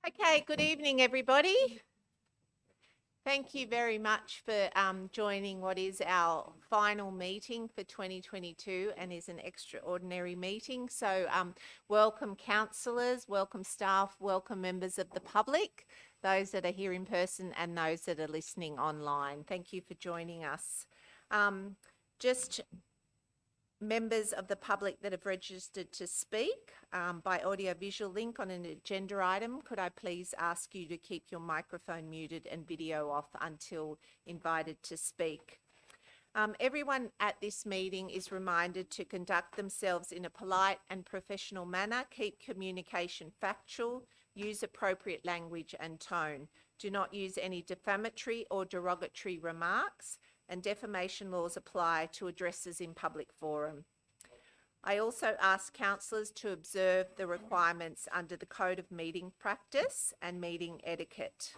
Okay, good evening, everybody. Thank you very much for joining what is our final meeting for 2022 and is an extraordinary meeting. So welcome councillors, welcome staff, welcome members of the public, those that are here in person and those that are listening online. Thank you for joining us. Just members of the public that have registered to speak by audio-visual link on an agenda item, could I please ask you to keep your microphone muted and video off until invited to speak? Everyone at this meeting is reminded to conduct themselves in a polite and professional manner, keep communication factual, use appropriate language and tone. Do not use any defamatory or derogatory remarks, and defamation laws apply to addresses in public forum. I also ask councillors to observe the requirements under the Code of Meeting Practice and Meeting Etiquette.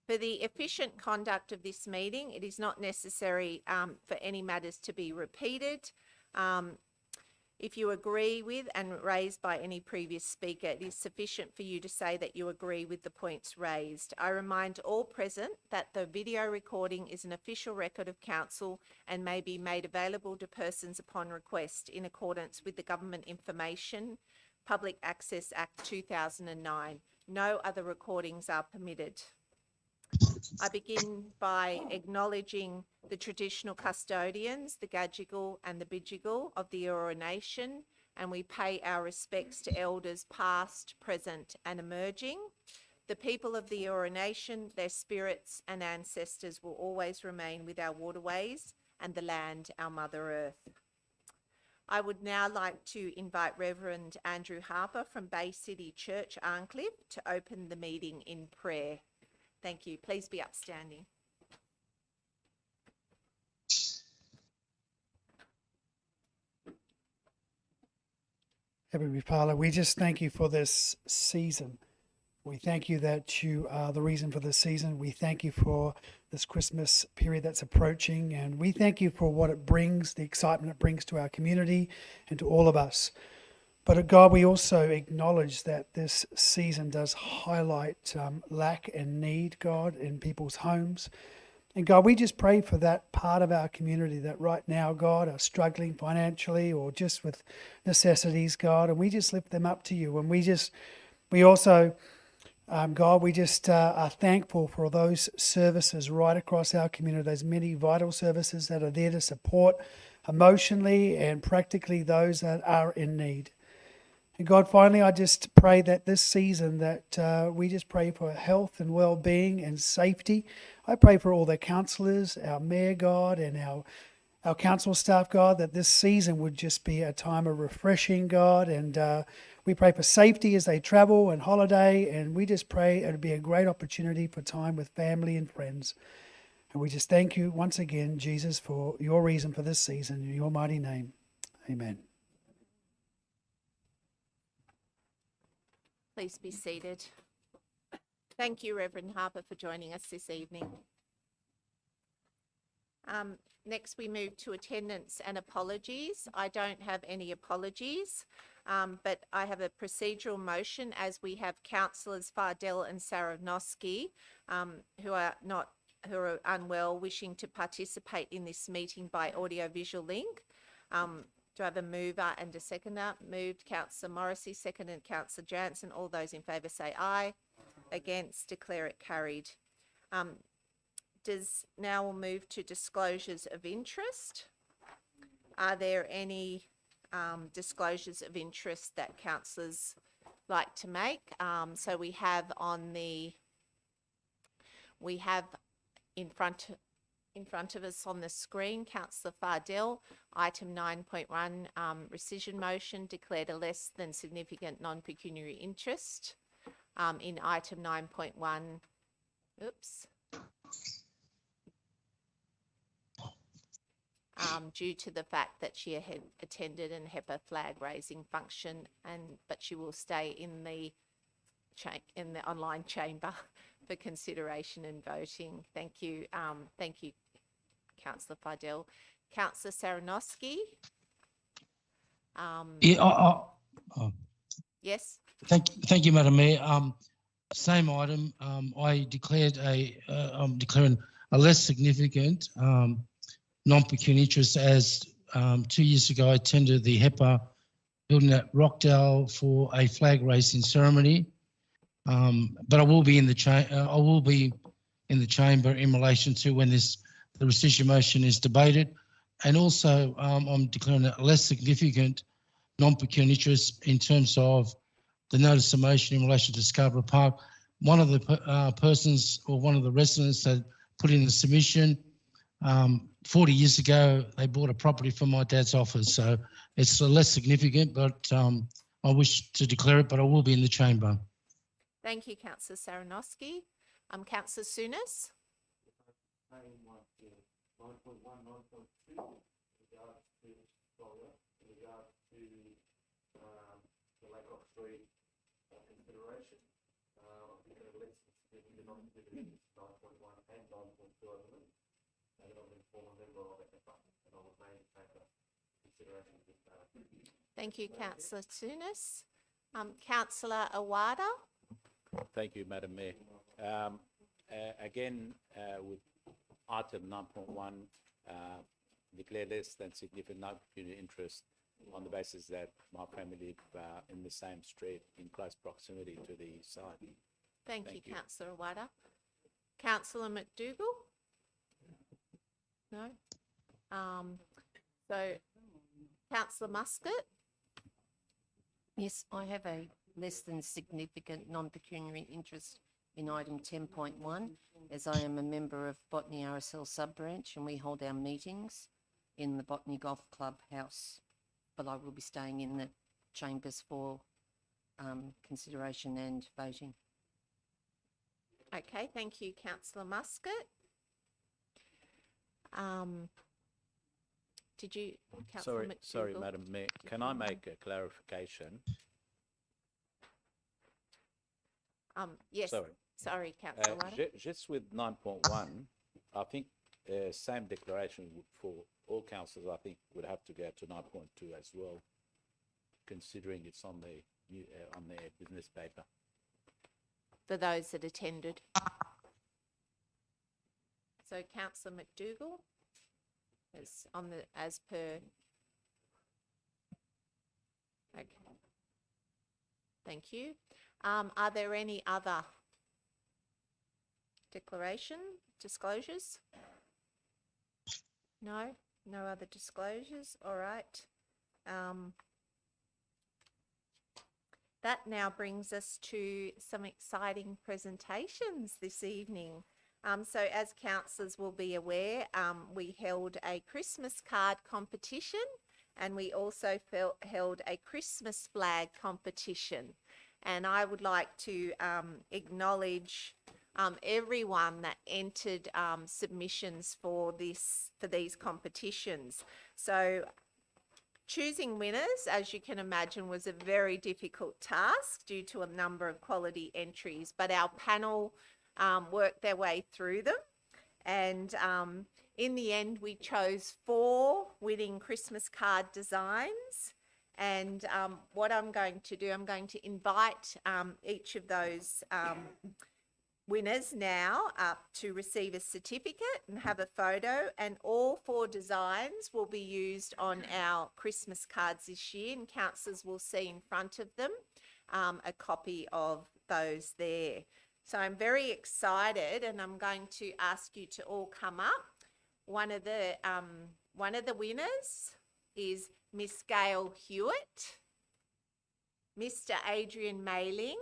For the efficient conduct of this meeting, it is not necessary for any matters to be repeated. If you agree with and raised by any previous speaker, it is sufficient for you to say that you agree with the points raised. I remind all present that the video recording is an official record of council and may be made available to persons upon request in accordance with the Government Information Public Access Act 2009. No other recordings are permitted. I begin by acknowledging the traditional custodians, the Gadigal and the Bidjigal of the Eora Nation, and we pay our respects to elders past, present and emerging. The people of the Eora Nation, their spirits and ancestors will always remain with our waterways and the land, our Mother Earth. I would now like to invite Reverend Andrew Harper from Bay City Church, Arncliffe, to open the meeting in prayer. Thank you. Please be upstanding. Heavenly Father, we just thank you for this season. We thank you that you are the reason for this season. We thank you for this Christmas period that's approaching, and we thank you for what it brings, the excitement it brings to our community and to all of us. But God, we also acknowledge that this season does highlight lack and need, God, in people's homes. And God, we just pray for that part of our community that right now, God, are struggling financially or just with necessities, God, and we just lift them up to you. And we also, God, we just are thankful for those services right across our community, those many vital services that are there to support emotionally and practically those that are in need. And God, finally, I just pray that this season that we just pray for health and well-being and safety. I pray for all the councillors, our mayor, God, and our council staff, God, that this season would just be a time of refreshing, God. And we pray for safety as they travel and holiday. And we just pray it would be a great opportunity for time with family and friends. And we just thank you once again, Jesus, for your reason for this season. In your mighty name, amen. Please be seated. Thank you, Reverend Harper, for joining us this evening. Next, we move to attendance and apologies. I don't have any apologies, but I have a procedural motion as we have councillors Fardell and Sarovnosky who are unwell, wishing to participate in this meeting by audio-visual link. Do I have a mover and a seconder? Moved, Councillor Morrissey, seconded Councillor Jansen. All those in favour say aye. Against, declare it carried. Now we'll move to disclosures of interest. Are there any disclosures of interest that councillors like to make? So we have in front of us on the screen, Councillor Fardell, item 9.1, rescission motion, declared a less than significant non-pecuniary interest. In item 9.1, due to the fact that she had attended an HEPA flag raising function, but she will stay in the online chamber for consideration and voting. Thank you. Thank you, Councillor Fardell. Councillor Sarovnosky. Yes. Thank you, Madam Mayor. Same item. I'm declaring a less significant non-pecuniary interest as 2 years ago I attended the HEPA building at Rockdale for a flag racing ceremony. But I will be in the chamber in relation to when the rescission motion is debated, and also I'm declaring a less significant non-pecuniary interest in terms of the notice of motion in relation to Scarborough Park. One of the persons or one of the residents that put in the submission 40 years ago, they bought a property from my dad's office. So it's less significant, but I wish to declare it, but I will be in the chamber. Thank you, Councillor Saranowski. Councillor Souness. Thank you, Councillor Souness. Councillor Awada. Thank you, Madam Mayor. Again, with item 9.1, declare less than significant non-pecuniary interest on the basis that my family live in the same street in close proximity to the site. Thank you, Thank you. Councillor Awada. Councillor McDougall? No? So, Councillor Muscat? Yes, I have a less than significant non-pecuniary interest in item 10.1, as I am a member of Botany RSL sub-branch and we hold our meetings in the Botany Golf Club house. But I will be staying in the chambers for consideration and voting. Okay, thank you, Councillor Muscat. Did you, Councillor Sorry, McDougall? Madam Mayor. Can I make a clarification? Yes. Sorry, Councillor Awada. Just with 9.1, I think same declaration for all councillors, I think, would have to go to 9.2 as well, considering it's on their business paper. For those that attended. So, Councillor McDougall is on the, as per. Okay. Thank you. Are there any other disclosures? No, no other disclosures. All right. That now brings us to some exciting presentations this evening. So as councillors will be aware, we held a Christmas card competition and we also held a Christmas flag competition. And I would like to acknowledge everyone that entered submissions for these competitions. So choosing winners, as you can imagine, was a very difficult task due to a number of quality entries, but our panel worked their way through them. And in the end, we chose 4 winning Christmas card designs. And what I'm going to do, I'm going to invite each of those winners now up to receive a certificate and have a photo, and all 4 designs will be used on our Christmas cards this year, and councillors will see in front of them a copy of those there. So I'm very excited, and I'm going to ask you to all come up. One of the winners is Miss Gail Hewitt, Mr. Adrian Mailing,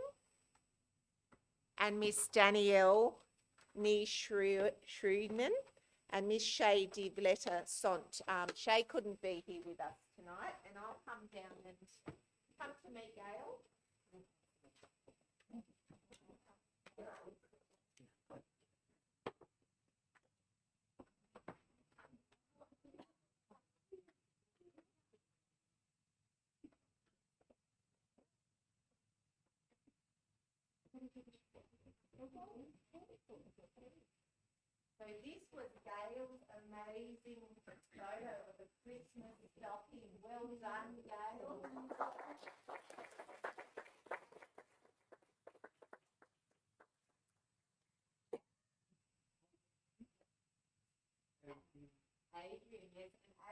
and Miss Danielle Shreedman, and Miss Shay Divletta Sant. Shay couldn't be here with us tonight, and I'll come down and come to me, Gail. So this was Gail's amazing photo of a Christmas stocking. Well done, Gail.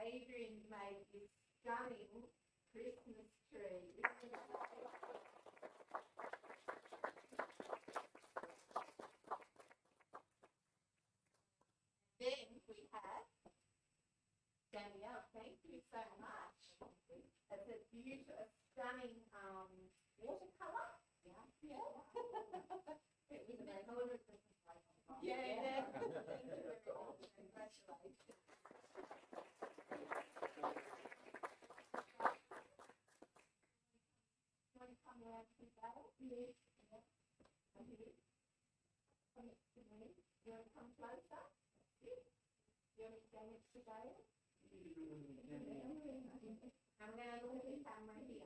Adrian made this stunning Christmas tree. Then we have Danielle, thank you so much. It's a beautiful, stunning watercolour. Yeah. Yeah. It was a colour of Christmas light on top. Yeah. Thank you very much. Congratulations. You want to come around to the battle? Yes. Come here. Come next to me. You want to come closer? Yes. You want to stand next to Dale? I'm going to look at the camera here.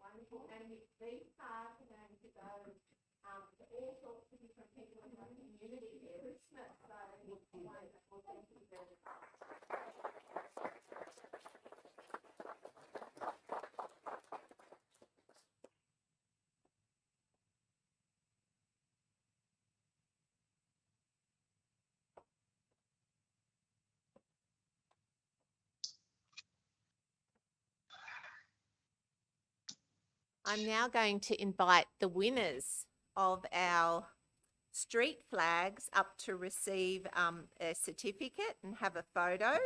Wonderful. And these cards are going to go to all sorts of different people in our community for Christmas. So wonderful. Thank you very much. I'm now going to invite the winners of our street flags up to receive a certificate and have a photo.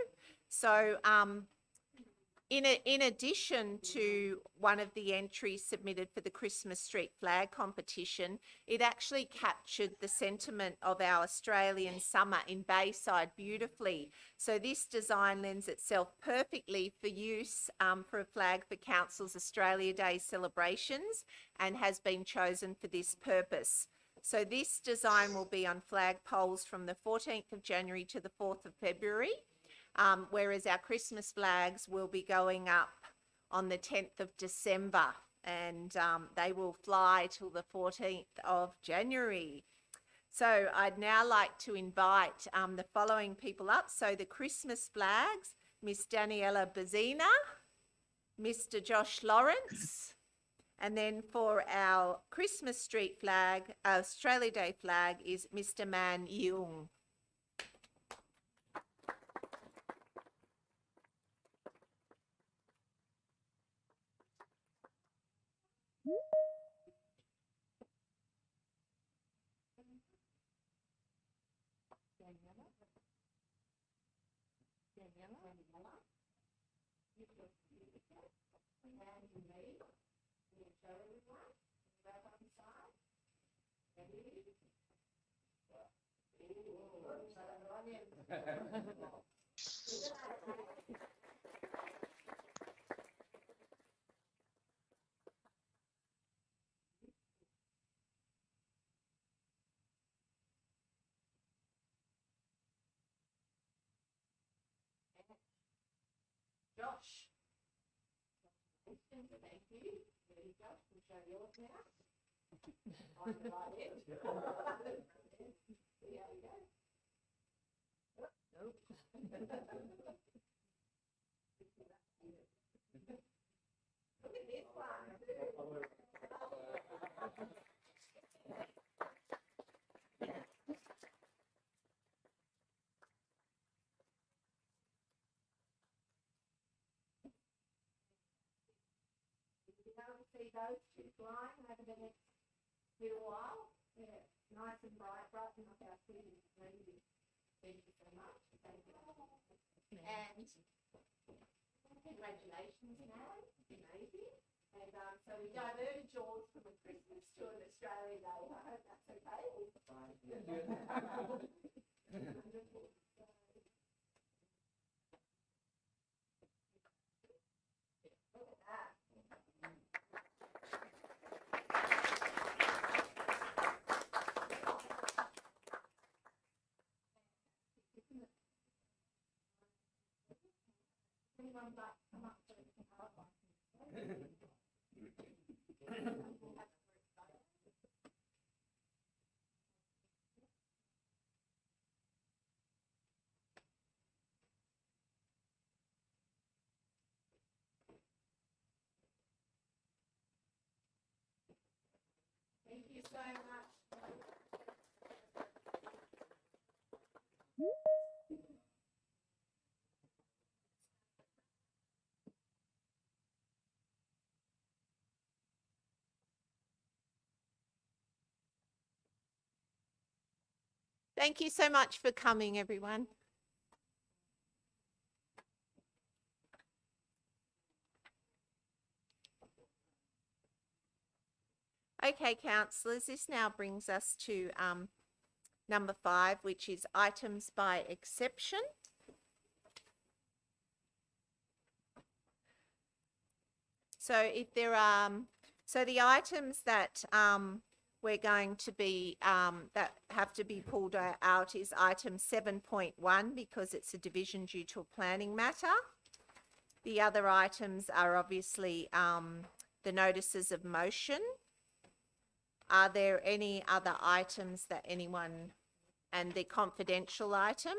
So in addition to one of the entries submitted for the Christmas street flag competition, it actually captured the sentiment of our Australian summer in Bayside beautifully. So this design lends itself perfectly for use for a flag for Council's Australia Day celebrations and has been chosen for this purpose. So this design will be on flag poles from the 14th of January to the 4th of February. Whereas our Christmas flags will be going up on the 10th of December and they will fly till the 14th of January. So I'd now like to invite the following people up. So the Christmas flags, Miss Daniela Bazina, Mr. Josh Lawrence, and then for our Christmas street flag, Australia Day flag is Mr. Man Yung. Josh. Thank you. There you go. We'll show yours now. On the right edge. There we go. Nope. Look at this one. See those two flying over the next little while. Yeah, nice and bright, brighten up our city. Thank you so much. Thank you. And congratulations, Nan. Amazing. And so we diverted yours from a Christmas to an Australia Day. I hope that's okay. Wonderful. Look at that. Anyone like to come up to the PowerPoint? Thank you so much for coming, everyone. Okay, councillors, this now brings us to number 5, which is items by exception. So if there are, so the items that we're going to be, that have to be pulled out is item 7.1 because it's a division due to a planning matter. The other items are obviously the notices of motion. Are there any other items that anyone, and the confidential item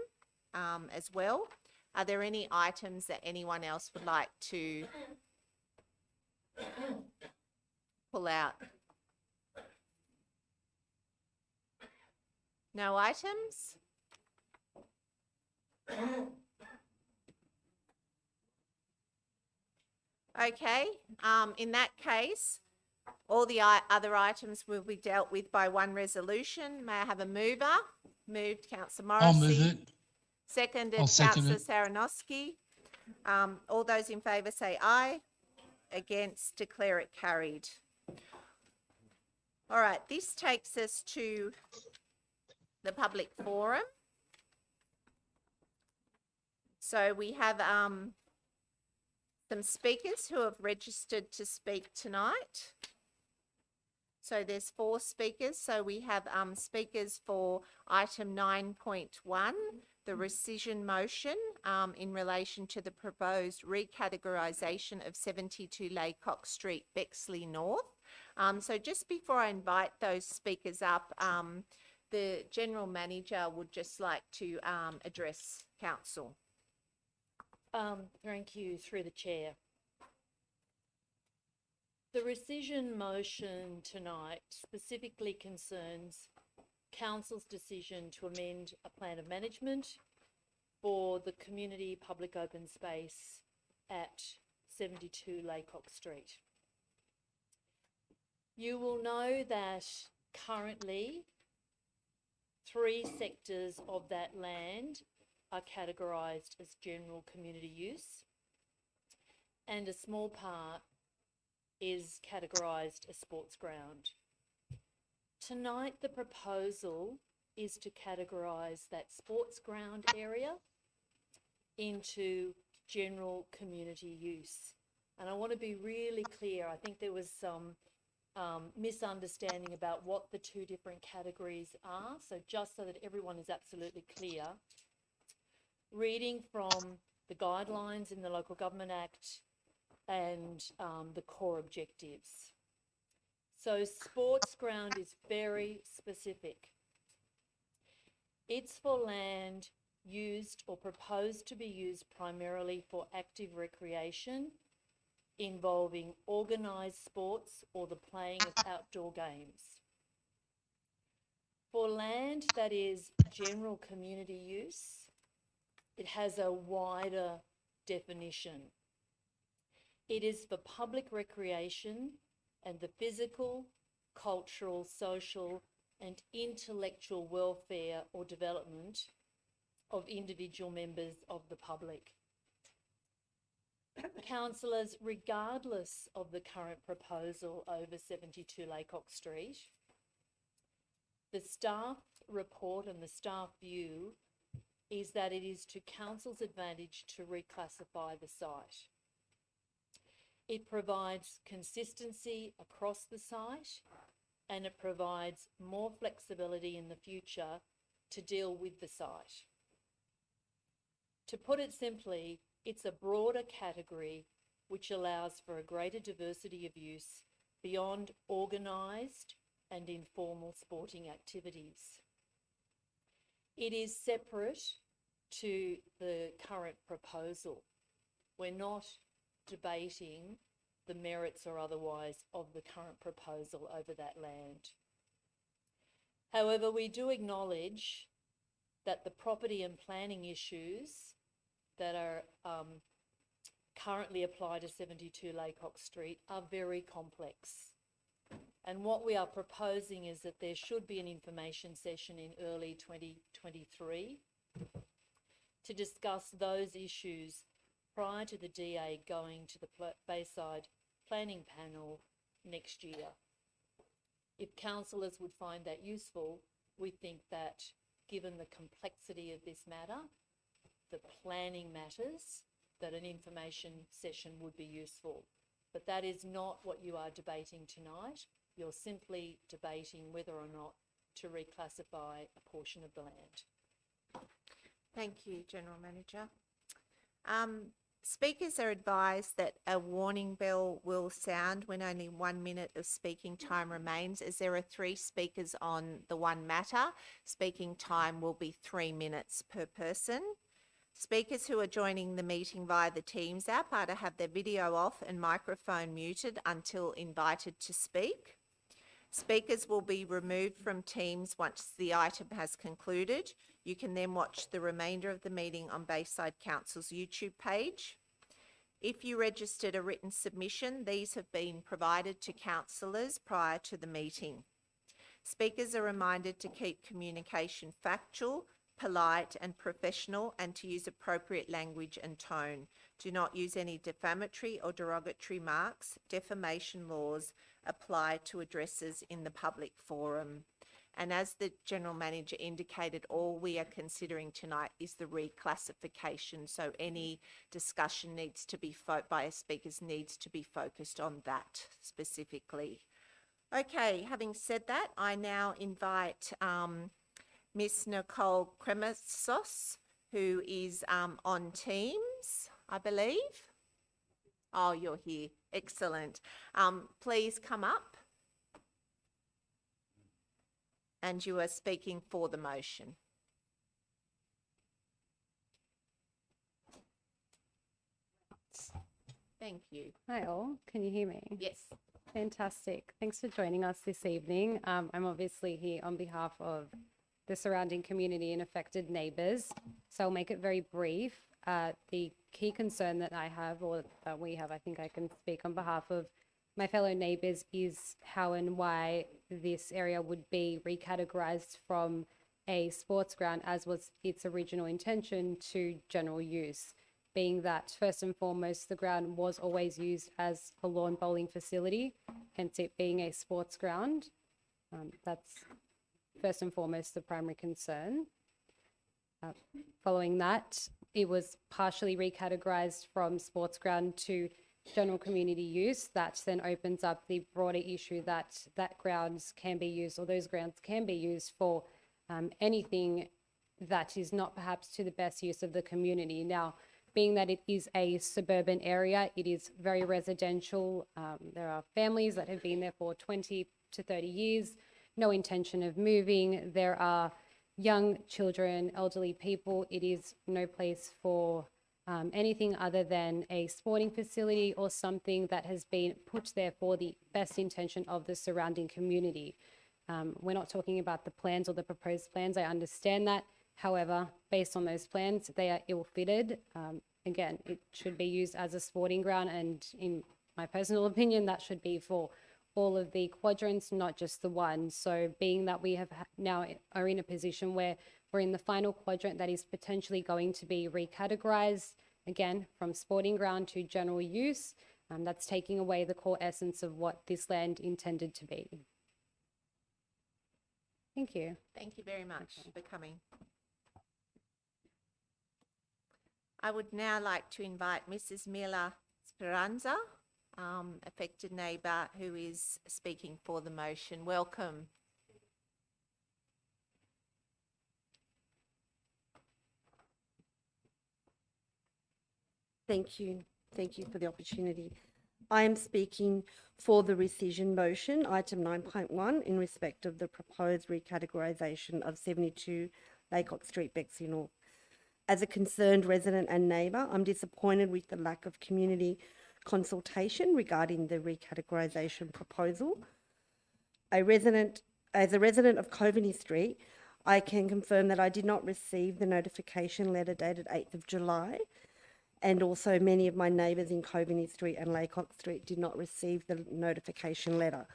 as well, are there any items that anyone else would like to pull out? No items? Okay, in that case, all the other items will be dealt with by one resolution. May I have a mover? Moved, Councillor Morrissey. I'll move it. Seconded, I'll second Councillor it. Saranowski. All those in favour say aye. Against, declare it carried. All right, this takes us to the public forum. So we have some speakers who have registered to speak tonight. So there's 4 speakers. So we have speakers for item 9.1, the rescission motion in relation to the proposed recategorisation of 72 Laycock Street, Bexley North. So just before I invite those speakers up, the General Manager would just like to address Council. Thank you, through the chair. The rescission motion tonight specifically concerns Council's decision to amend a plan of management for the community public open space at 72 Laycock Street. You will know that currently 3 sectors of that land are categorised as general community use, and a small part is categorised as sports ground. Tonight, the proposal is to categorise that sports ground area into general community use. And I want to be really clear. I think there was some misunderstanding about what the 2 different categories are. So just so that everyone is absolutely clear, reading from the guidelines in the Local Government Act and the core objectives. So sports ground is very specific. It's for land used or proposed to be used primarily for active recreation involving organised sports or the playing of outdoor games. For land that is general community use, it has a wider definition. It is for public recreation and the physical, cultural, social and intellectual welfare or development of individual members of the public. Councillors, regardless of the current proposal over 72 Laycock Street, the staff report and the staff view is that it is to Council's advantage to reclassify the site. It provides consistency across the site and it provides more flexibility in the future to deal with the site. To put it simply, it's a broader category which allows for a greater diversity of use beyond organised and informal sporting activities. It is separate to the current proposal. We're not debating the merits or otherwise of the current proposal over that land. However, we do acknowledge that the property and planning issues that are currently apply to 72 Laycock Street are very complex. And what we are proposing is that there should be an information session in early 2023 to discuss those issues prior to the DA going to the Bayside Planning Panel next year. If councillors would find that useful, we think that given the complexity of this matter, the planning matters, that an information session would be useful. But that is not what you are debating tonight. You're simply debating whether or not to reclassify a portion of the land. Thank you, General Manager. Speakers are advised that a warning bell will sound when only 1 minute of speaking time remains. As there are 3 speakers on the one matter, speaking time will be 3 minutes per person. Speakers who are joining the meeting via the Teams app are to have their video off and microphone muted until invited to speak. Speakers will be removed from Teams once the item has concluded. You can then watch the remainder of the meeting on Bayside Council's YouTube page. If you registered a written submission, these have been provided to councillors prior to the meeting. Speakers are reminded to keep communication factual, polite and professional, and to use appropriate language and tone. Do not use any defamatory or derogatory marks. Defamation laws apply to addresses in the public forum. And as the General Manager indicated, all we are considering tonight is the reclassification. So any discussion needs to be by speakers needs to be focused on that specifically. Okay, having said that, I now invite Miss Nicole Cremassos, who is on Teams, I believe. Oh, you're here. Excellent. Please come up. And you are speaking for the motion. Thank you. Hi all, can you hear me? Yes. Fantastic. Thanks for joining us this evening. I'm obviously here on behalf of the surrounding community and affected neighbours, so I'll make it very brief. The key concern that I have, or that we have, I think I can speak on behalf of my fellow neighbours, is how and why this area would be recategorised from a sports ground, as was its original intention, to general use. Being that, first and foremost, the ground was always used as a lawn bowling facility, hence it being a sports ground. That's first and foremost the primary concern. Following that, it was partially recategorised from sports ground to general community use. That then opens up the broader issue that grounds can be used, or those grounds can be used for anything that is not perhaps to the best use of the community. Now, being that it is a suburban area, it is very residential. There are families that have been there for 20 to 30 years, no intention of moving. There are young children, elderly people. It is no place for anything other than a sporting facility or something that has been put there for the best intention of the surrounding community. We're not talking about the plans or the proposed plans. I understand that. However, based on those plans, they are ill-fitted. Again, it should be used as a sporting ground, and in my personal opinion, that should be for all of the quadrants, not just the one. So being that we have now are in a position where we're in the final quadrant that is potentially going to be recategorized, again, from sporting ground to general use, that's taking away the core essence of what this land intended to be. Thank you. Thank you very much for coming. I would now like to invite Mrs. Mila Speranza, affected neighbour, who is speaking for the motion. Welcome. Thank you. Thank you for the opportunity. I am speaking for the rescission motion, item 9.1, in respect of the proposed recategorisation of 72 Laycock Street, Bexley North. As a concerned resident and neighbour, I'm disappointed with the lack of community consultation regarding the recategorisation proposal. As a resident of Coveney Street, I can confirm that I did not receive the notification letter dated 8th of July, and also many of my neighbours in Coveney Street and Laycock Street did not receive the notification letter.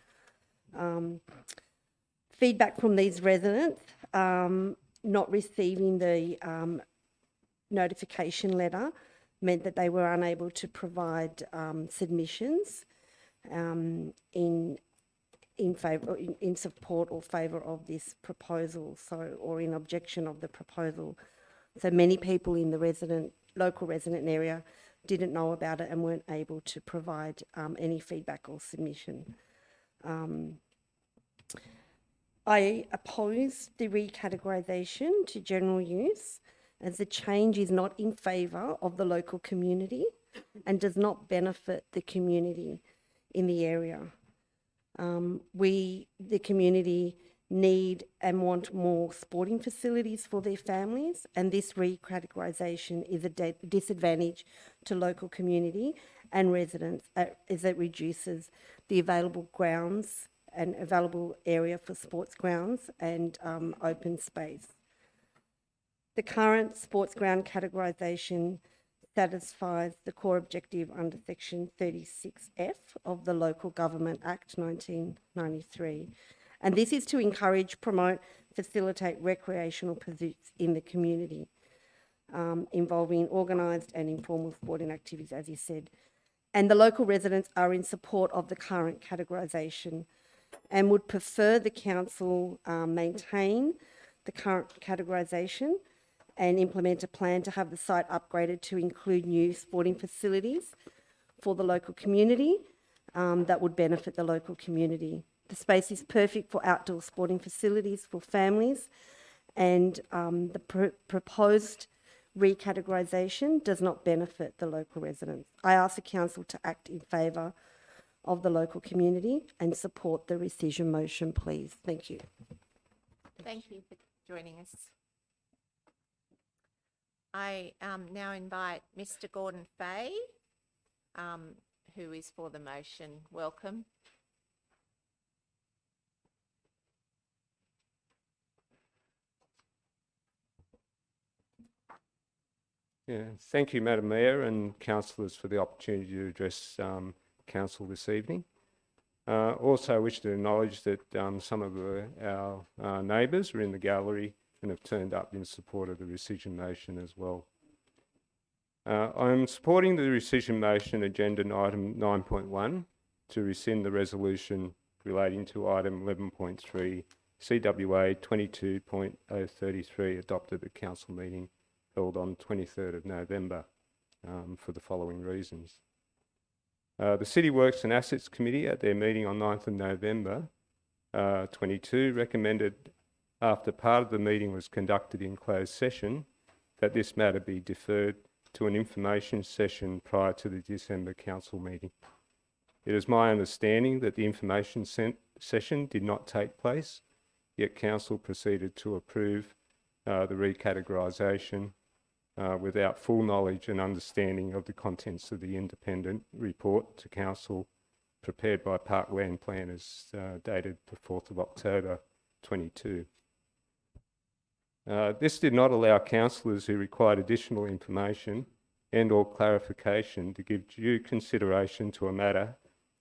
Feedback from these residents not receiving the notification letter meant that they were unable to provide submissions in favour, in support or favour of this proposal, or in objection of the proposal. So many people in the local resident area didn't know about it and weren't able to provide any feedback or submission. I oppose the recategorisation to general use, as the change is not in favour of the local community and does not benefit the community in the area. We, the community, need and want more sporting facilities for their families, and this recategorisation is a disadvantage to local community and residents as it reduces the available grounds and available area for sports grounds and open space. The current sports ground categorisation satisfies the core objective under Section 36F of the Local Government Act 1993. And this is to encourage, promote, facilitate recreational pursuits in the community, involving organised and informal sporting activities, as you said. And the local residents are in support of the current categorisation and would prefer the council maintain the current categorisation and implement a plan to have the site upgraded to include new sporting facilities for the local community that would benefit the local community. The space is perfect for outdoor sporting facilities for families, and the proposed recategorisation does not benefit the local residents. I ask the council to act in favour of the local community and support the rescission motion, please. Thank you. Thank you for joining us. I now invite Mr. Gordon Fay, who is for the motion. Welcome. Yeah, thank you, Madam Mayor and councillors, for the opportunity to address council this evening. Also, I wish to acknowledge that some of our neighbours are in the gallery and have turned up in support of the rescission motion as well. I'm supporting the rescission motion agenda item 9.1 to rescind the resolution relating to item 11.3 CWA 22.033 adopted at council meeting held on 23rd of November for the following reasons. The City Works and Assets Committee at their meeting on 9th of November 22 recommended, after part of the meeting was conducted in closed session, that this matter be deferred to an information session prior to the December council meeting. It is my understanding that the information session did not take place, yet council proceeded to approve the recategorisation without full knowledge and understanding of the contents of the independent report to council prepared by Parkland Planners dated the 4th of October 22. This did not allow councillors who required additional information and or clarification to give due consideration to a matter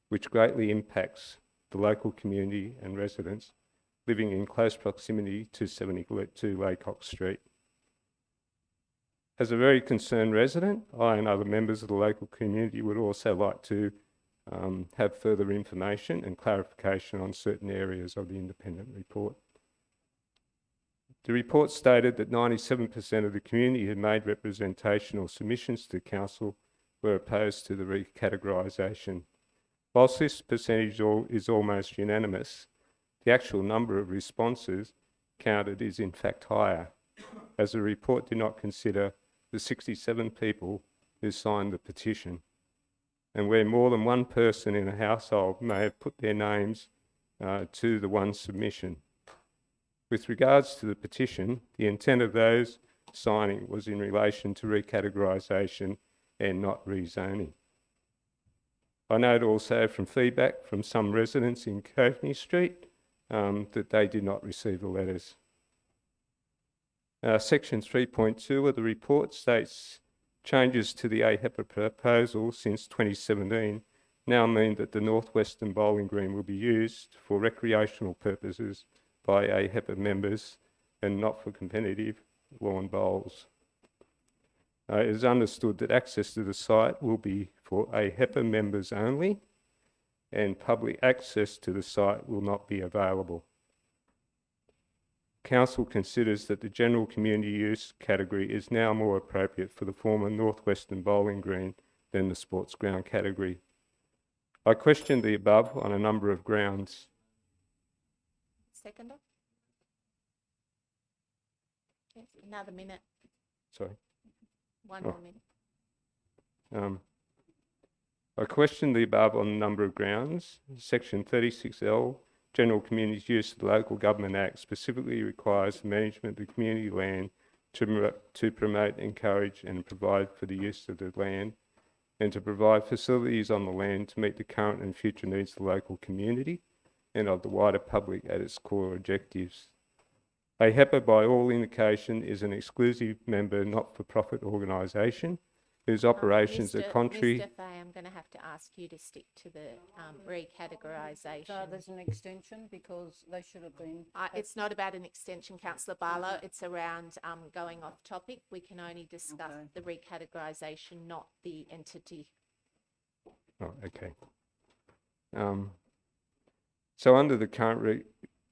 which greatly impacts the local community and residents living in close proximity to 72 Laycock Street. As a very concerned resident, I and other members of the local community would also like to have further information and clarification on certain areas of the independent report. The report stated that 97% of the community had made representation or submissions to council were opposed to the recategorisation. Whilst this percentage is almost unanimous, the actual number of responses counted is in fact higher, as the report did not consider the 67 people who signed the petition, and where more than one person in a household may have put their names to the one submission. With regards to the petition, the intent of those signing was in relation to recategorisation and not rezoning. I note also from feedback from some residents in Coveney Street that they did not receive the letters. Section 3.2 of the report states changes to the AHEPA proposal since 2017 now mean that the Northwestern Bowling Green will be used for recreational purposes by AHEPA members and not for competitive lawn bowls. It is understood that access to the site will be for AHEPA members only, and public access to the site will not be available. Council considers that the general community use category is now more appropriate for the former Northwestern Bowling Green than the sports ground category. I questioned the above on a number of grounds. Seconder? Yes, another minute, Sorry. one Oh. more minute. I questioned the above on a number of grounds. Section 36L, General Communities Use of the Local Government Act, specifically requires the management of the community land to promote, encourage and provide for the use of the land and to provide facilities on the land to meet the current and future needs of the local community and of the wider public at its core objectives. AHEPA, by all indication, is an exclusive member not-for-profit organisation whose operations are contrary. Mr. Fay, I'm going to have to ask you to stick to the So recategorisation. there's an extension because they should have been. It's not about an extension, councillor Barlow. It's around going off topic. We can only discuss Okay. the recategorisation, not the entity. Oh, okay. So under the current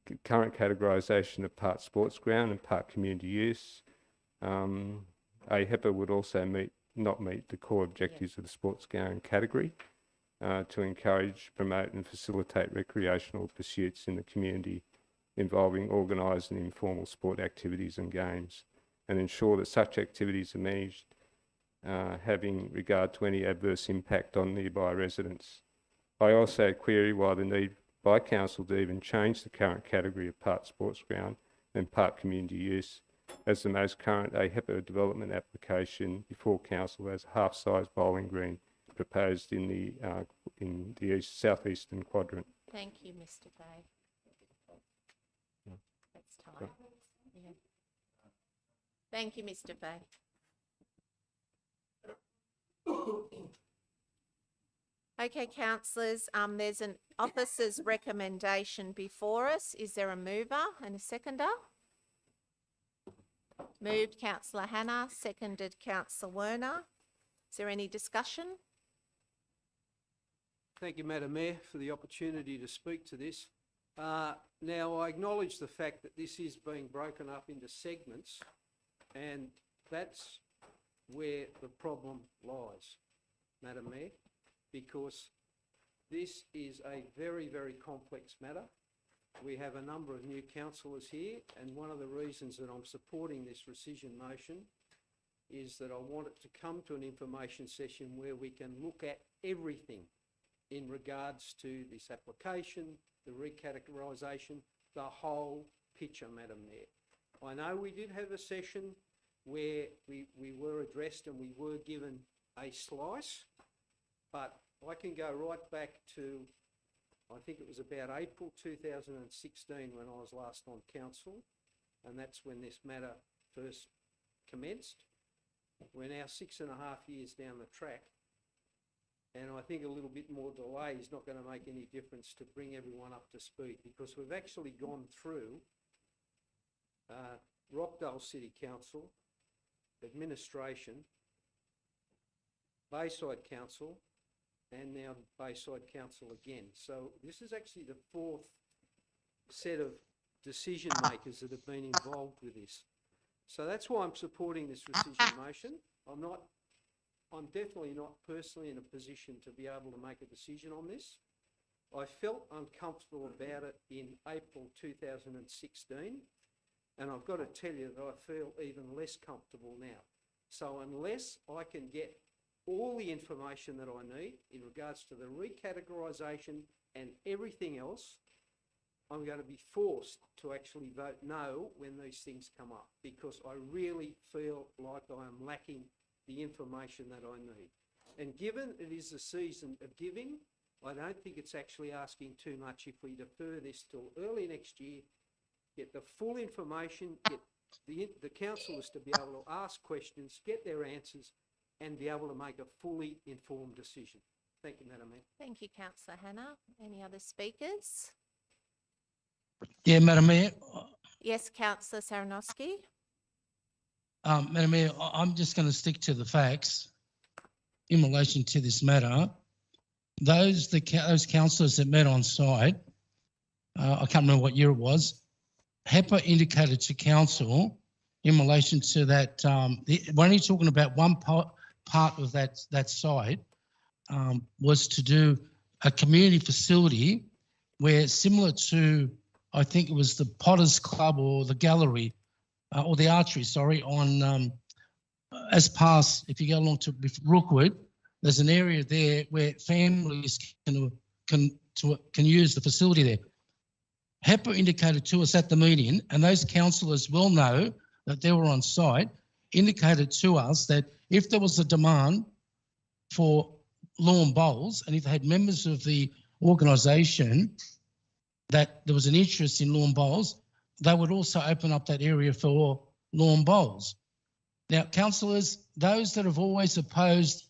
categorisation of part sports ground and part community use, AHEPA would also not meet the core objectives of the sports ground category to encourage, promote and facilitate recreational pursuits in the community involving organised and informal sport activities and games, and ensure that such activities are managed having regard to any adverse impact on nearby residents. I also query why the need by council to even change the current category of part sports ground and part community use, as the most current AHEPA development application before council has a half-size bowling green proposed in the southeastern quadrant. Thank you, Mr. Fay. That's time. Yeah. Thank you, Mr. Fay. Okay, councillors, there's an officer's recommendation before us. Is there a mover and a seconder? Moved councillor Hannah, seconded councillor Werner. Is there any discussion? Thank you, Madam Mayor, for the opportunity to speak to this. Now, I acknowledge the fact that this is being broken up into segments, and that's where the problem lies, Madam Mayor, because this is a very, very complex matter. We have a number of new councillors here, and one of the reasons that I'm supporting this rescission motion is that I want it to come to an information session where we can look at everything in regards to this application, the recategorisation, the whole picture, Madam Mayor. I know we did have a session where we were addressed and we were given a slice, but I can go right back to, I think it was about April 2016 when I was last on council, and that's when this matter first commenced. We're now 6.5 years down the track, and I think a little bit more delay is not going to make any difference to bring everyone up to speed, because we've actually gone through Rockdale City Council, administration, Bayside Council, and now Bayside Council again. So this is actually the fourth set of decision makers that have been involved with this. So that's why I'm supporting this rescission motion. I'm definitely not personally in a position to be able to make a decision on this. I felt uncomfortable about it in April 2016, and I've got to tell you that I feel even less comfortable now. So unless I can get all the information that I need in regards to the recategorisation and everything else, I'm going to be forced to actually vote no when these things come up, because I really feel like I am lacking the information that I need. And given it is the season of giving, I don't think it's actually asking too much if we defer this till early next year, get the full information, get the councillors to be able to ask questions, get their answers, and be able to make a fully informed decision. Thank you, Madam Mayor. Thank you, councillor Hannah. Any other speakers? Yeah, Madam Mayor, Yes, councillor Saranoski. Madam Mayor, I'm just going to stick to the facts in relation to this matter. Those councillors that met on site, I can't remember what year it was, HEPA indicated to council in relation to that, we're only talking about one part of that site, was to do a community facility where, similar to, I think it was the Potters Club or the gallery, or the archery, sorry, on as past, if you go along to Rookwood, there's an area there where families can use the facility there. HEPA indicated to us at the meeting, and those councillors will know that they were on site, indicated to us that if there was a demand for lawn bowls, and if they had members of the organisation that there was an interest in lawn bowls, they would also open up that area for lawn bowls. Now, councillors, those that have always opposed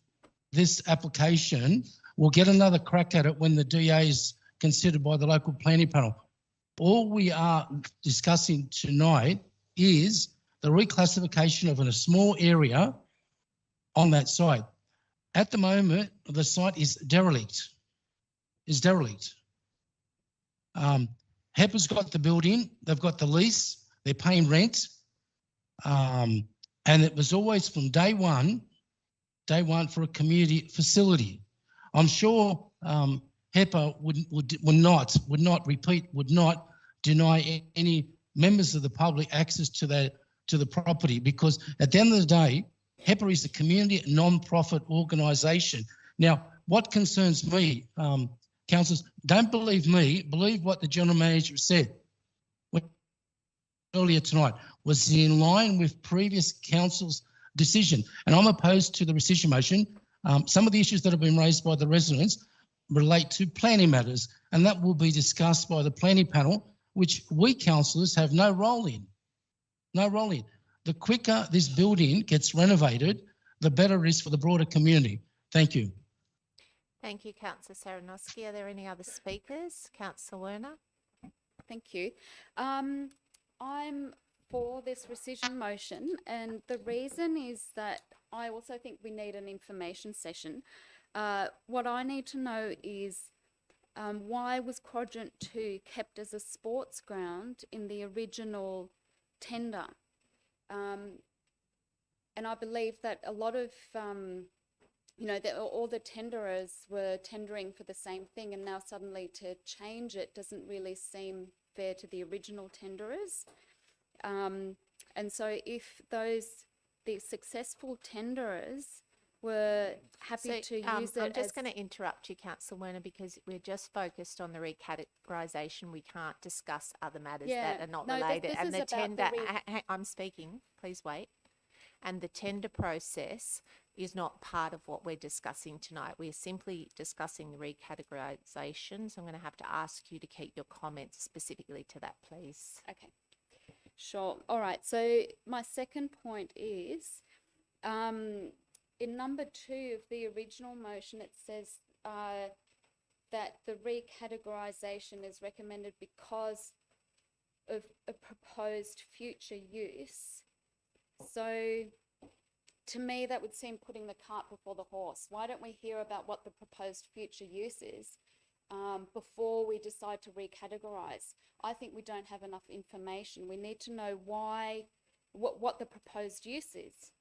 this application will get another crack at it when the DA is considered by the local planning panel. All we are discussing tonight is the reclassification of a small area on that site. At the moment, the site is derelict. HEPA's got the building, they've got the lease, they're paying rent, and it was always from day one for a community facility. I'm sure HEPA would not deny any members of the public access to the property, because at the end of the day, HEPA is a community non-profit organisation. Now, what concerns me, councillors, don't believe me, believe what the general manager said earlier tonight was in line with previous council's decision. And I'm opposed to the rescission motion. Some of the issues that have been raised by the residents relate to planning matters, and that will be discussed by the planning panel, which we councillors have no role in. The quicker this building gets renovated, the better it is for the broader community. Thank you. Thank you, councillor Saranoski. Are there any other speakers? Councillor Werner. Thank you. I'm for this rescission motion, and the reason is that I also think we need an information session. What I need to know is why was Quadrant 2 kept as a sports ground in the original tender? And I believe that a lot of, all the tenderers were tendering for the same thing, and now suddenly to change it doesn't really seem fair to the original tenderers. And so if the successful tenderers were happy to use it I'm just going to interrupt you, councillor Werner, because we're just focused on the recategorisation. We can't discuss other matters that are not related. This And is the about tender, the I'm speaking, please wait. And the tender process is not part of what we're discussing tonight. We're simply discussing the recategorisation. So I'm going to have to ask you to keep your comments specifically to that, please. Okay, sure. All right. So my second point is, in number 2 of the original motion, it says that the recategorisation is recommended because of a proposed future use. So to me, that would seem putting the cart before the horse. Why don't we hear about what the proposed future use is before we decide to recategorise? I think we don't have enough information. We need to know what the proposed use is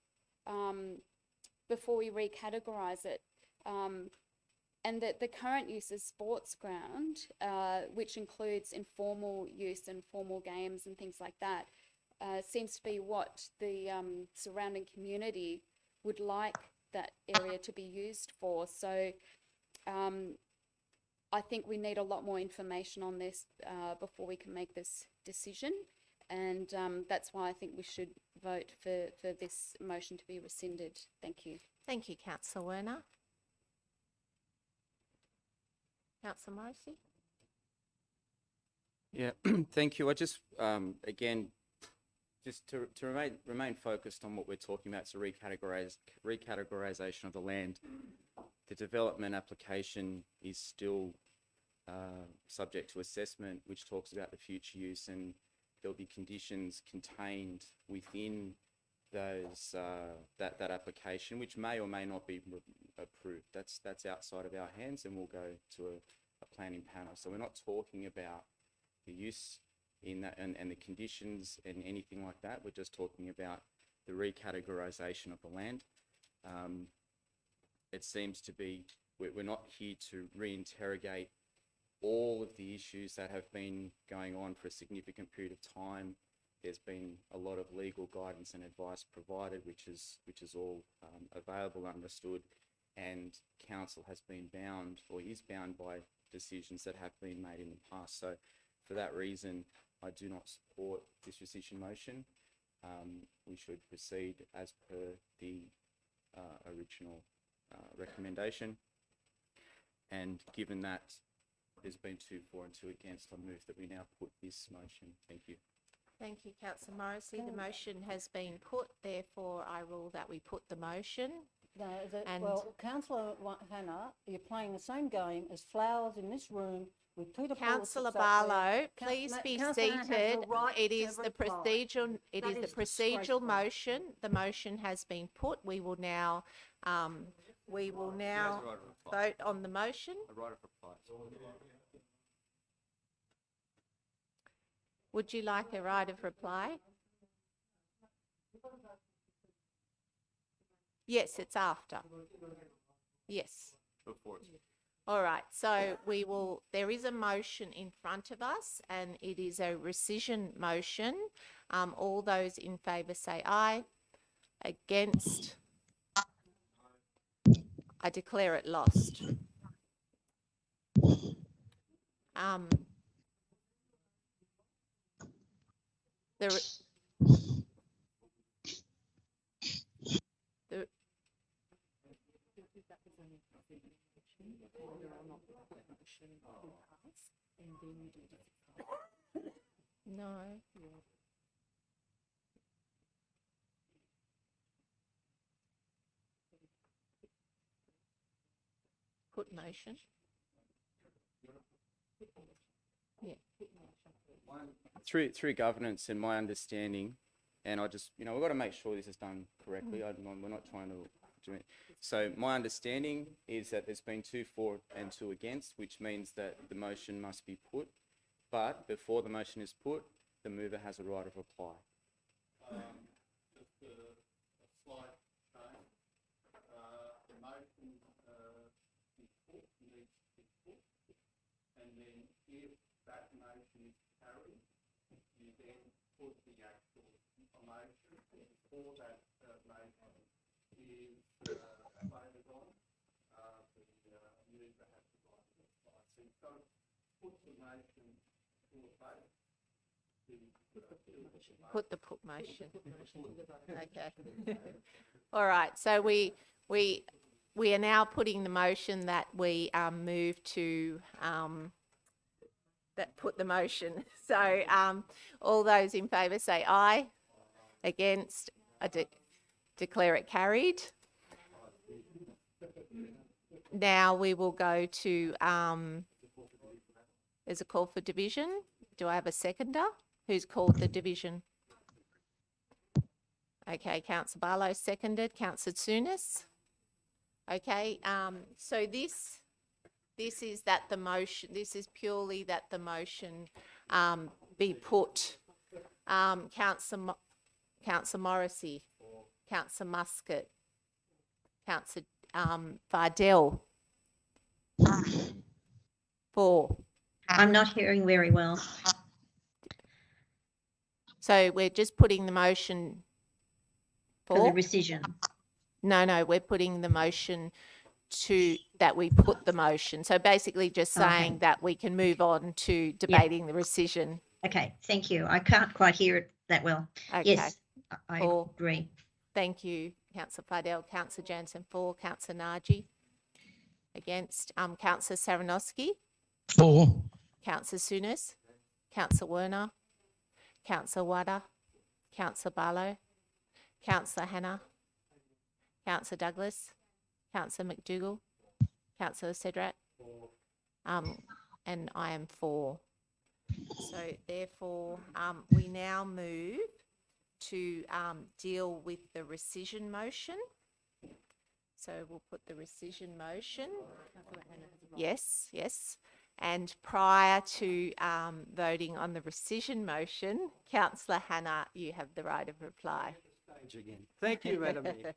before we recategorise it. And that the current use is sports ground, which includes informal use and formal games and things like that. Seems to be what the surrounding community would like that area to be used for. So I think we need a lot more information on this before we can make this decision. And that's why I think we should vote for this motion to be rescinded. Thank you. Thank you, councillor Werner. Councillor Morrissey. Yeah, thank you. I just, again, just to remain focused on what we're talking about, it's a recategorization of the land. The development application is still subject to assessment, which talks about the future use, and there'll be conditions contained within those that application, which may or may not be approved. That's outside of our hands, and we'll go to a planning panel. So we're not talking about the use in that and the conditions and anything like that. We're just talking about the recategorization of the land. It seems to be we're not here to reinterrogate all of the issues that have been going on for a significant period of time. There's been a lot of legal guidance and advice provided, which is all available, understood, and council has been bound or is bound by decisions that have been made in the past. So for that reason, I do not support this rescission motion. We should proceed as per the original recommendation. And given that there's been 2 for and 2 against, I move that we now put this motion. Thank you. Thank you, Councillor Morrissey. The motion has been put, therefore I rule that we put the motion. No, And- well, Councillor Hannah, you're playing the same game as Flowers in this room with Peter Councillor Politics up there. Barlow, Coun- please Ma- be Councillor Hannah has the seated. right It to is the reply. procedural, it That is the is procedural disgraceful. motion. The motion has been put. We will now vote on the motion. A right of reply. Would you like a right of reply? Yes, it's after. Yes. Before it's All right, so there is a motion in front of us and it is a rescission motion. All those in favour say aye. Against? I declare it lost. The no. Put motion. Yeah. through governance and my understanding, and I just, we've got to make sure this is done correctly. We're not trying to do it. So my understanding is that there's been 2 for and 2 against, which means that the motion must be put. But before the motion is put, the mover has a right of reply. Just a slight change. The motion is put, needs to be put, and then if that motion is carried, you then put the actual motion before that motion is voted on. The mover has the right to reply. So you've got to put the motion to a vote. Put the put motion. Okay. All right. So we are now putting the motion that we move to that put the motion. So all those in favour say aye. Against? I declare it carried. Now we will go to there's a call for division. Do I have a seconder? Who's called the division? Okay, Councillor Barlow seconded. Councillor Tsunis. Okay, so this is that the motion. This is purely that the motion be put. Councillor Morrissey, Councillor Muscat, Councillor Fardell. 4. I'm not hearing very well. So we're just putting the motion For the rescission. No, we're putting the motion that we put the motion. So basically just saying Okay. that we can move on to debating the rescission. Okay, thank you. I can't quite hear it that well. Okay. Yes, I Paul. agree. Thank you, Councillor Fidel. Councillor Jansen 4. Councillor Naji. Against. Councillor Saranowski. 4. Councillor Sunis. Councillor Werner. Councillor Wada. Councillor Barlow, Councillor Hannah, Councillor Douglas, Councillor McDougall, Councillor Sedrat, and I am for. So therefore, we now move to deal with the rescission motion. So we'll put the rescission motion. Yes, yes. And prior to voting on the rescission motion, Councillor Hannah, you have the right of reply. Stage again. Thank you, Madam Mayor.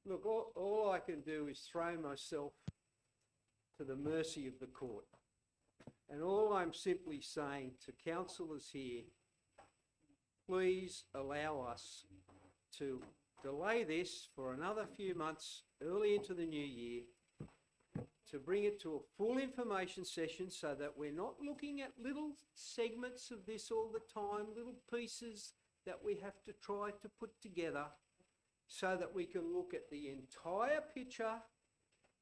Look, all I can do is throw myself to the mercy of the court. And all I'm simply saying to councillors here, please allow us to delay this for another few months early into the new year, to bring it to a full information session so that we're not looking at little segments of this all the time, little pieces that we have to try to put together, so that we can look at the entire picture,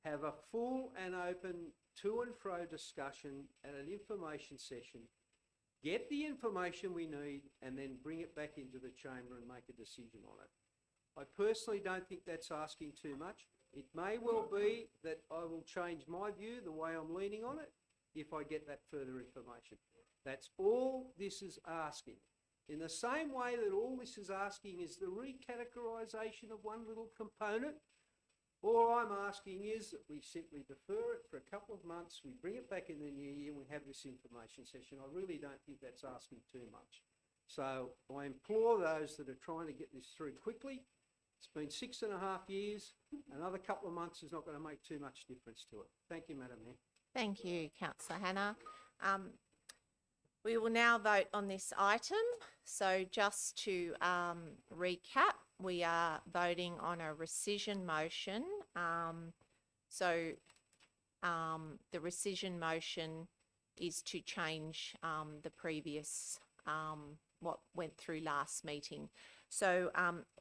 have a full and open to and fro discussion at an information session, get the information we need, and then bring it back into the chamber and make a decision on it. I personally don't think that's asking too much. It may well be that I will change my view, the way I'm leaning on it, if I get that further information. That's all this is asking. In the same way that all this is asking is the recategorisation of one little component, all I'm asking is that we simply defer it for a couple of months, we bring it back in the new year, and we have this information session. I really don't think that's asking too much. So I implore those that are trying to get this through quickly. It's been 6.5 years. Another couple of months is not going to make too much difference to it. Thank you, Madam Mayor. Thank you, Councillor Hannah. We will now vote on this item. So just to recap, we are voting on a rescission motion. The rescission motion is to change the previous, what went through last meeting. So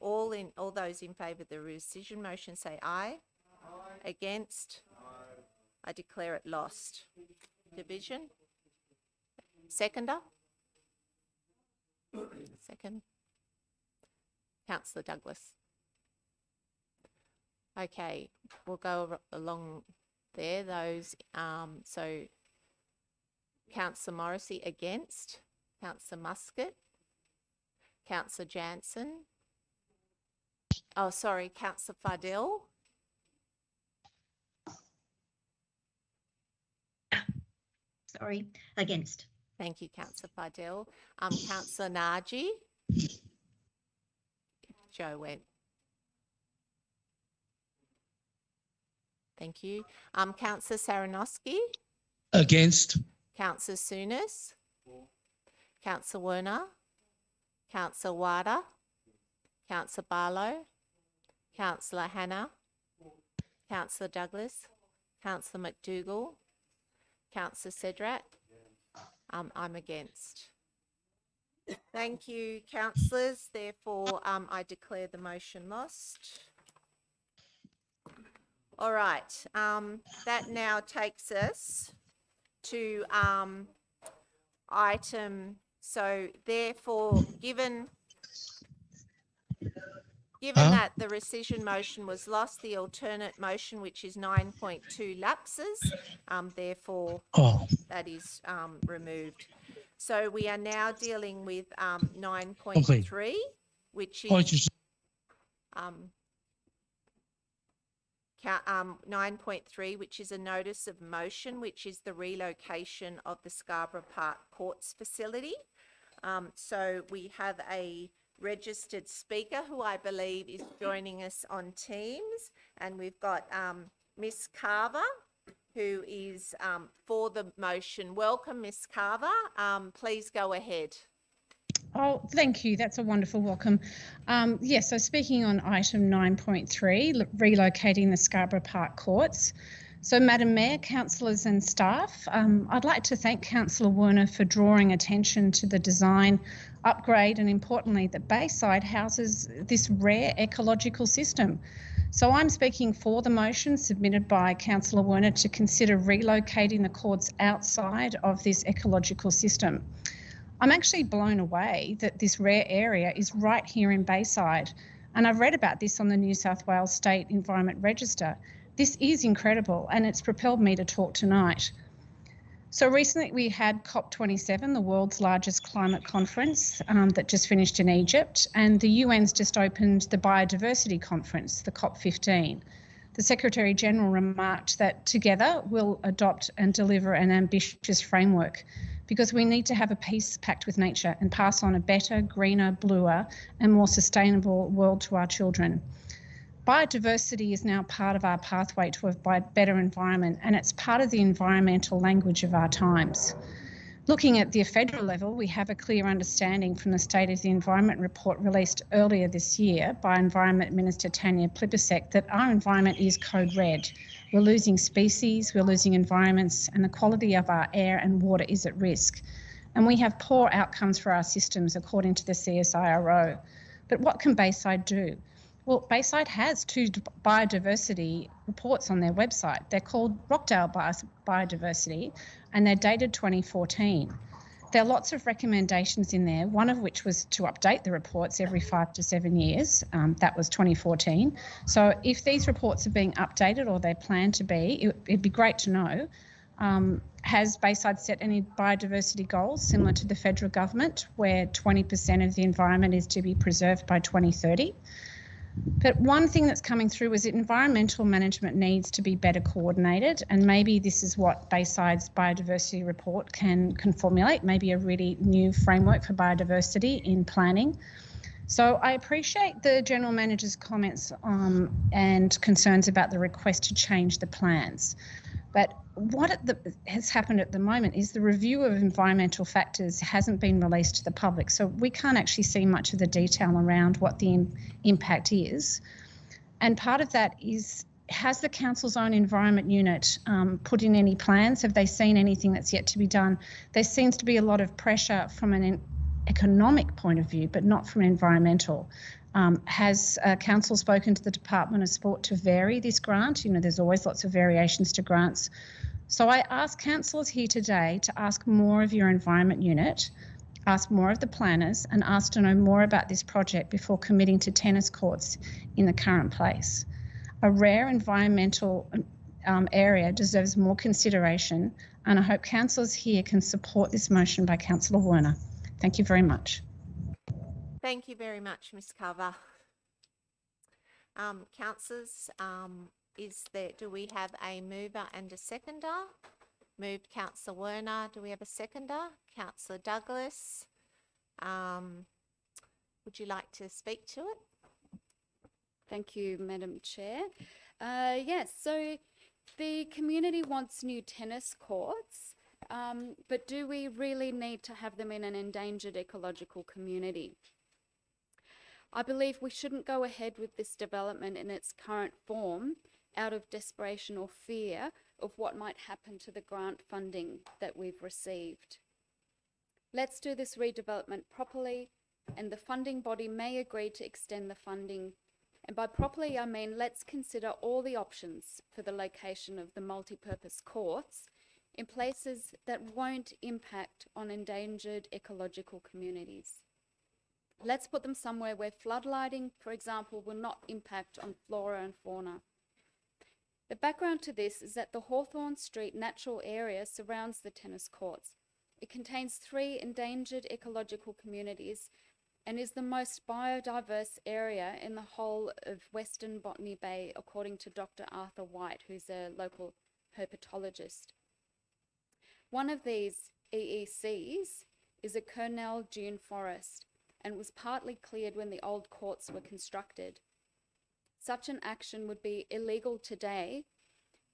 all those in favour of the rescission motion say aye. Aye. Against? Aye. I declare it lost. Division? Seconder? Second. Councillor Douglas. Okay, we'll go along there. Those, so Councillor Morrissey against, Councillor Muscat, Councillor Jansen. Oh, sorry, Councillor Fardell. Sorry, against. Thank you, Councillor Fardell. Councillor Naji. Joe went. Thank you. Councillor Saranowski. Against. Councillor Souness. Councillor Werner. Councillor Wada. Councillor Barlow. Councillor Hannah. Councillor Douglas. Councillor McDougall. Councillor Sedrat. I'm against. Thank you, councillors. Therefore, I declare the motion lost. All right. That now takes us to item. So therefore, given that the rescission motion was lost, the alternate motion, which is 9.2, lapses. Therefore, that is removed. So we are now dealing with 9.3, which is 9.3, which is a notice of motion, which is the relocation of the Scarborough Park Courts facility. So we have a registered speaker who I believe is joining us on Teams, and we've got Miss Carver, who is for the motion. Welcome, Miss Carver. Please go ahead. Oh, thank you. That's a wonderful welcome. Yes, so speaking on item 9.3, relocating the Scarborough Park Courts. So, Madam Mayor, councillors and staff, I'd like to thank Councillor Werner for drawing attention to the design, upgrade and importantly that Bayside houses this rare ecological system. So I'm speaking for the motion submitted by Councillor Werner to consider relocating the courts outside of this ecological system. I'm actually blown away that this rare area is right here in Bayside. And I've read about this on the New South Wales State Environment Register. This is incredible, and it's propelled me to talk tonight. So recently we had COP27, the world's largest climate conference that just finished in Egypt, and the UN's just opened the Biodiversity Conference, the COP15. The Secretary General remarked that together we'll adopt and deliver an ambitious framework because we need to have a peace pact with nature and pass on a better, greener, bluer and more sustainable world to our children. Biodiversity is now part of our pathway to a better environment, and it's part of the environmental language of our times. Looking at the federal level, we have a clear understanding from the State of the Environment report released earlier this year by Environment Minister Tanya Plibersek that our environment is code red. We're losing species, we're losing environments, and the quality of our air and water is at risk. And we have poor outcomes for our systems according to the CSIRO. But what can Bayside do? Well, Bayside has 2 biodiversity reports on their website. They're called Rockdale Biodiversity, and they're dated 2014. There are lots of recommendations in there, one of which was to update the reports every 5 to 7 years. That was 2014. So if these reports are being updated or they plan to be, it'd be great to know. Has Bayside set any biodiversity goals similar to the federal government, where 20% of the environment is to be preserved by 2030? But one thing that's coming through is that environmental management needs to be better coordinated, and maybe this is what Bayside's biodiversity report can formulate, maybe a really new framework for biodiversity in planning. So I appreciate the General Manager's comments and concerns about the request to change the plans. But what has happened at the moment is the review of environmental factors hasn't been released to the public. So we can't actually see much of the detail around what the impact is. And part of that is, has the council's own environment unit put in any plans? Have they seen anything that's yet to be done? There seems to be a lot of pressure from an economic point of view, but not from environmental. Has council spoken to the Department of Sport to vary this grant? You know, there's always lots of variations to grants. So I ask councillors here today to ask more of your environment unit, ask more of the planners, and ask to know more about this project before committing to tennis courts in the current place. A rare environmental area deserves more consideration, and I hope councillors here can support this motion by Councillor Werner. Thank you very much. Thank you very much, Ms Carver. Councillors, do we have a mover and a seconder? Moved Councillor Werner. Do we have a seconder? Councillor Douglas. Would you like to speak to it? Thank you, Madam Chair. Yes, so the community wants new tennis courts, but do we really need to have them in an endangered ecological community? I believe we shouldn't go ahead with this development in its current form out of desperation or fear of what might happen to the grant funding that we've received. Let's do this redevelopment properly, and the funding body may agree to extend the funding. And by properly, I mean let's consider all the options for the location of the multi-purpose courts in places that won't impact on endangered ecological communities. Let's put them somewhere where floodlighting, for example, will not impact on flora and fauna. The background to this is that the Hawthorne Street natural area surrounds the tennis courts. It contains 3 endangered ecological communities and is the most biodiverse area in the whole of Western Botany Bay, according to Dr. Arthur White, who's a local herpetologist. One of these EECs is a Kurnell dune forest and was partly cleared when the old courts were constructed. Such an action would be illegal today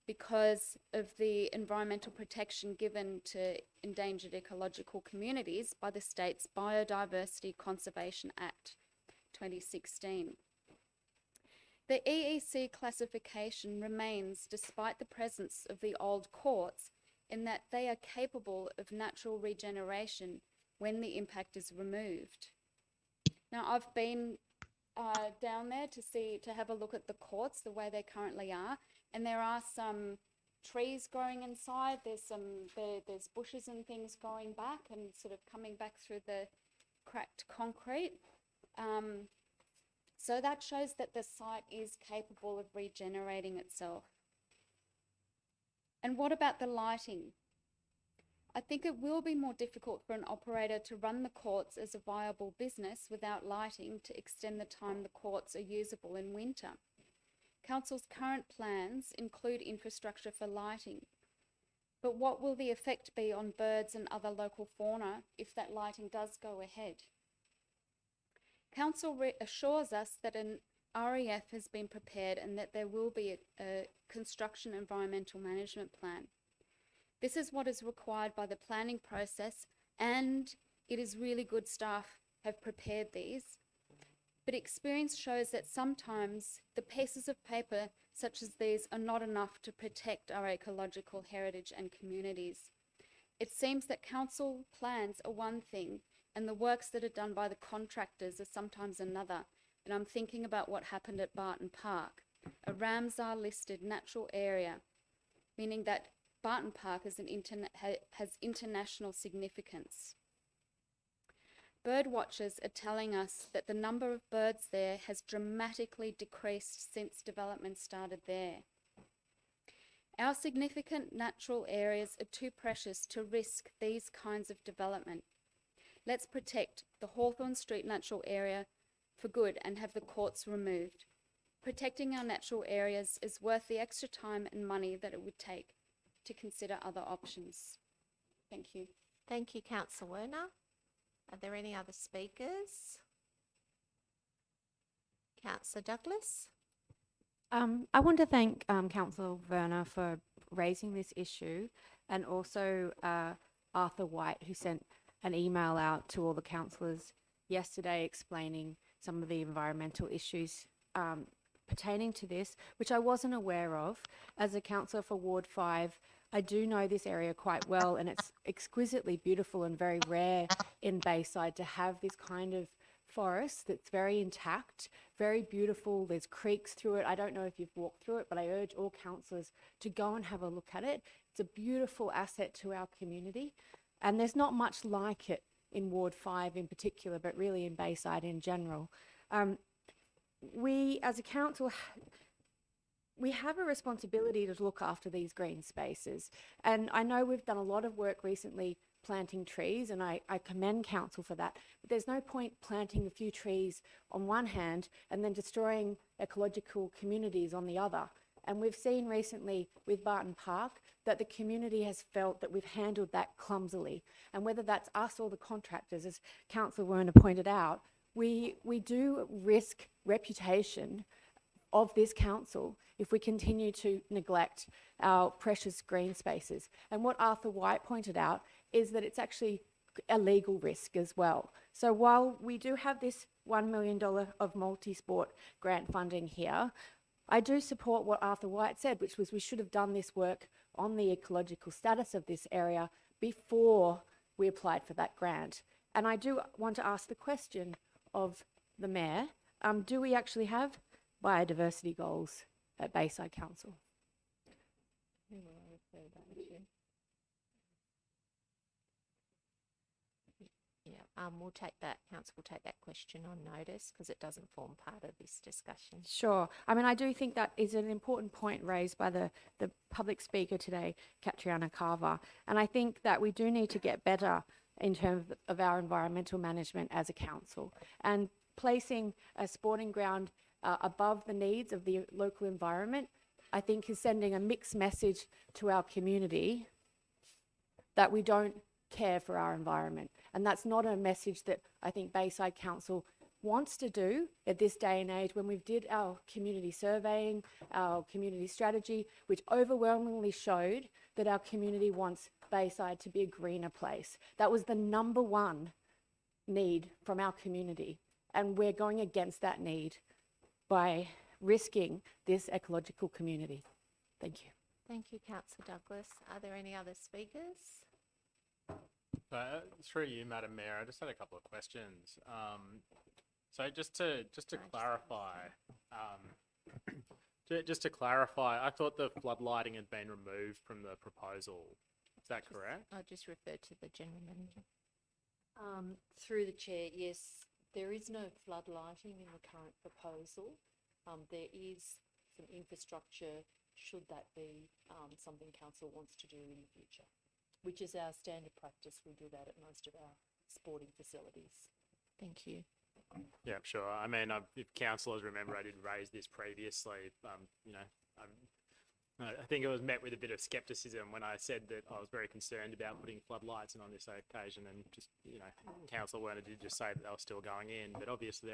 because of the environmental protection given to endangered ecological communities by the state's Biodiversity Conservation Act 2016. The EEC classification remains despite the presence of the old courts in that they are capable of natural regeneration when the impact is removed. Now, I've been down there to have a look at the courts the way they currently are, and there are some trees growing inside. There's bushes and things growing back and sort of coming back through the cracked concrete. So that shows that the site is capable of regenerating itself. And what about the lighting? I think it will be more difficult for an operator to run the courts as a viable business without lighting to extend the time the courts are usable in winter. Council's current plans include infrastructure for lighting, but what will the effect be on birds and other local fauna if that lighting does go ahead? Council assures us that an REF has been prepared and that there will be a construction environmental management plan. This is what is required by the planning process, and it is really good staff have prepared these. But experience shows that sometimes the pieces of paper such as these are not enough to protect our ecological heritage and communities. It seems that council plans are one thing and the works that are done by the contractors are sometimes another. And I'm thinking about what happened at Barton Park, a Ramsar listed natural area, meaning that Barton Park is has international significance. Bird watchers are telling us that the number of birds there has dramatically decreased since development started there. Our significant natural areas are too precious to risk these kinds of development. Let's protect the Hawthorn Street natural area for good and have the courts removed. Protecting our natural areas is worth the extra time and money that it would take to consider other options. Thank you. Thank you, Councillor Werner. Are there any other speakers? Councillor Douglas? I want to thank Councillor Werner for raising this issue, and also Arthur White, who sent an email out to all the councillors yesterday explaining some of the environmental issues pertaining to this, which I wasn't aware of. As a councillor for Ward 5, I do know this area quite well, and it's exquisitely beautiful and very rare in Bayside to have this kind of forest that's very intact, very beautiful. There's creeks through it. I don't know if you've walked through it, but I urge all councillors to go and have a look at it. It's a beautiful asset to our community, and there's not much like it in Ward 5 in particular, but really in Bayside in general. We, as a council, we have a responsibility to look after these green spaces. And I know we've done a lot of work recently planting trees, and I commend council for that. But there's no point planting a few trees on one hand and then destroying ecological communities on the other. And we've seen recently with Barton Park that the community has felt that we've handled that clumsily. And whether that's us or the contractors, as Councillor Werner pointed out, we do risk reputation of this council if we continue to neglect our precious green spaces. And what Arthur White pointed out is that it's actually a legal risk as well. So while we do have this $1 million of multi-sport grant funding here, I do support what Arthur White said, which was we should have done this work on the ecological status of this area before we applied for that grant. And I do want to ask the question of the Mayor, do we actually have biodiversity goals at Bayside Council? Who will I refer that to? Yeah, we'll take that, Council will take that question on notice because it doesn't form part of this discussion. Sure. I mean, I do think that is an important point raised by the public speaker today, Catriona Carver. And I think that we do need to get better in terms of our environmental management as a council. And placing a sporting ground above the needs of the local environment, I think is sending a mixed message to our community that we don't care for our environment. And that's not a message that I think Bayside Council wants to do at this day and age, when we did our community surveying, our community strategy, which overwhelmingly showed that our community wants Bayside to be a greener place. That was the #1 need from our community. And we're going against that need by risking this ecological community. Thank you. Thank you, Councillor Douglas. Are there any other speakers? Through you, Madam Mayor, I just had a couple of questions. So just to clarify, Just to clarify, I thought the floodlighting had been removed from the proposal. Is that correct? I just referred to the general manager. Through the chair, yes, there is no floodlighting in the current proposal. There is some infrastructure, should that be something council wants to do in the future, which is our standard practice. We do that at most of our sporting facilities. Thank you. Yeah, sure. I mean, if councillors remember, I did raise this previously. I think it was met with a bit of scepticism when I said that I was very concerned about putting floodlights in on this occasion, and just, Councillor Werner did just say that they were still going in, but obviously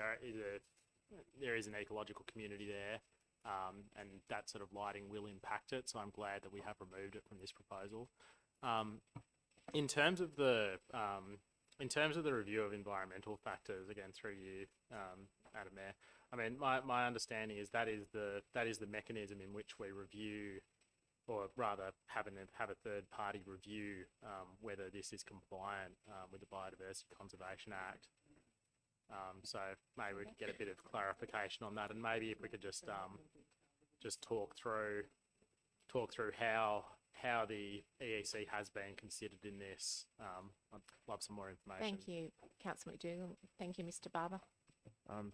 there is an ecological community there, and that sort of lighting will impact it. So I'm glad that we have removed it from this proposal. In terms of the review of environmental factors, again through you, Madam Mayor, I mean, my understanding is that is the mechanism in which we review, or rather have a third party review whether this is compliant with the Biodiversity Conservation Act. So maybe we could get a bit of clarification on that, and maybe if we could just talk through how the EEC has been considered in this. I'd love some more information. Thank you, Councillor McDougall. Thank you, Mr. Barber.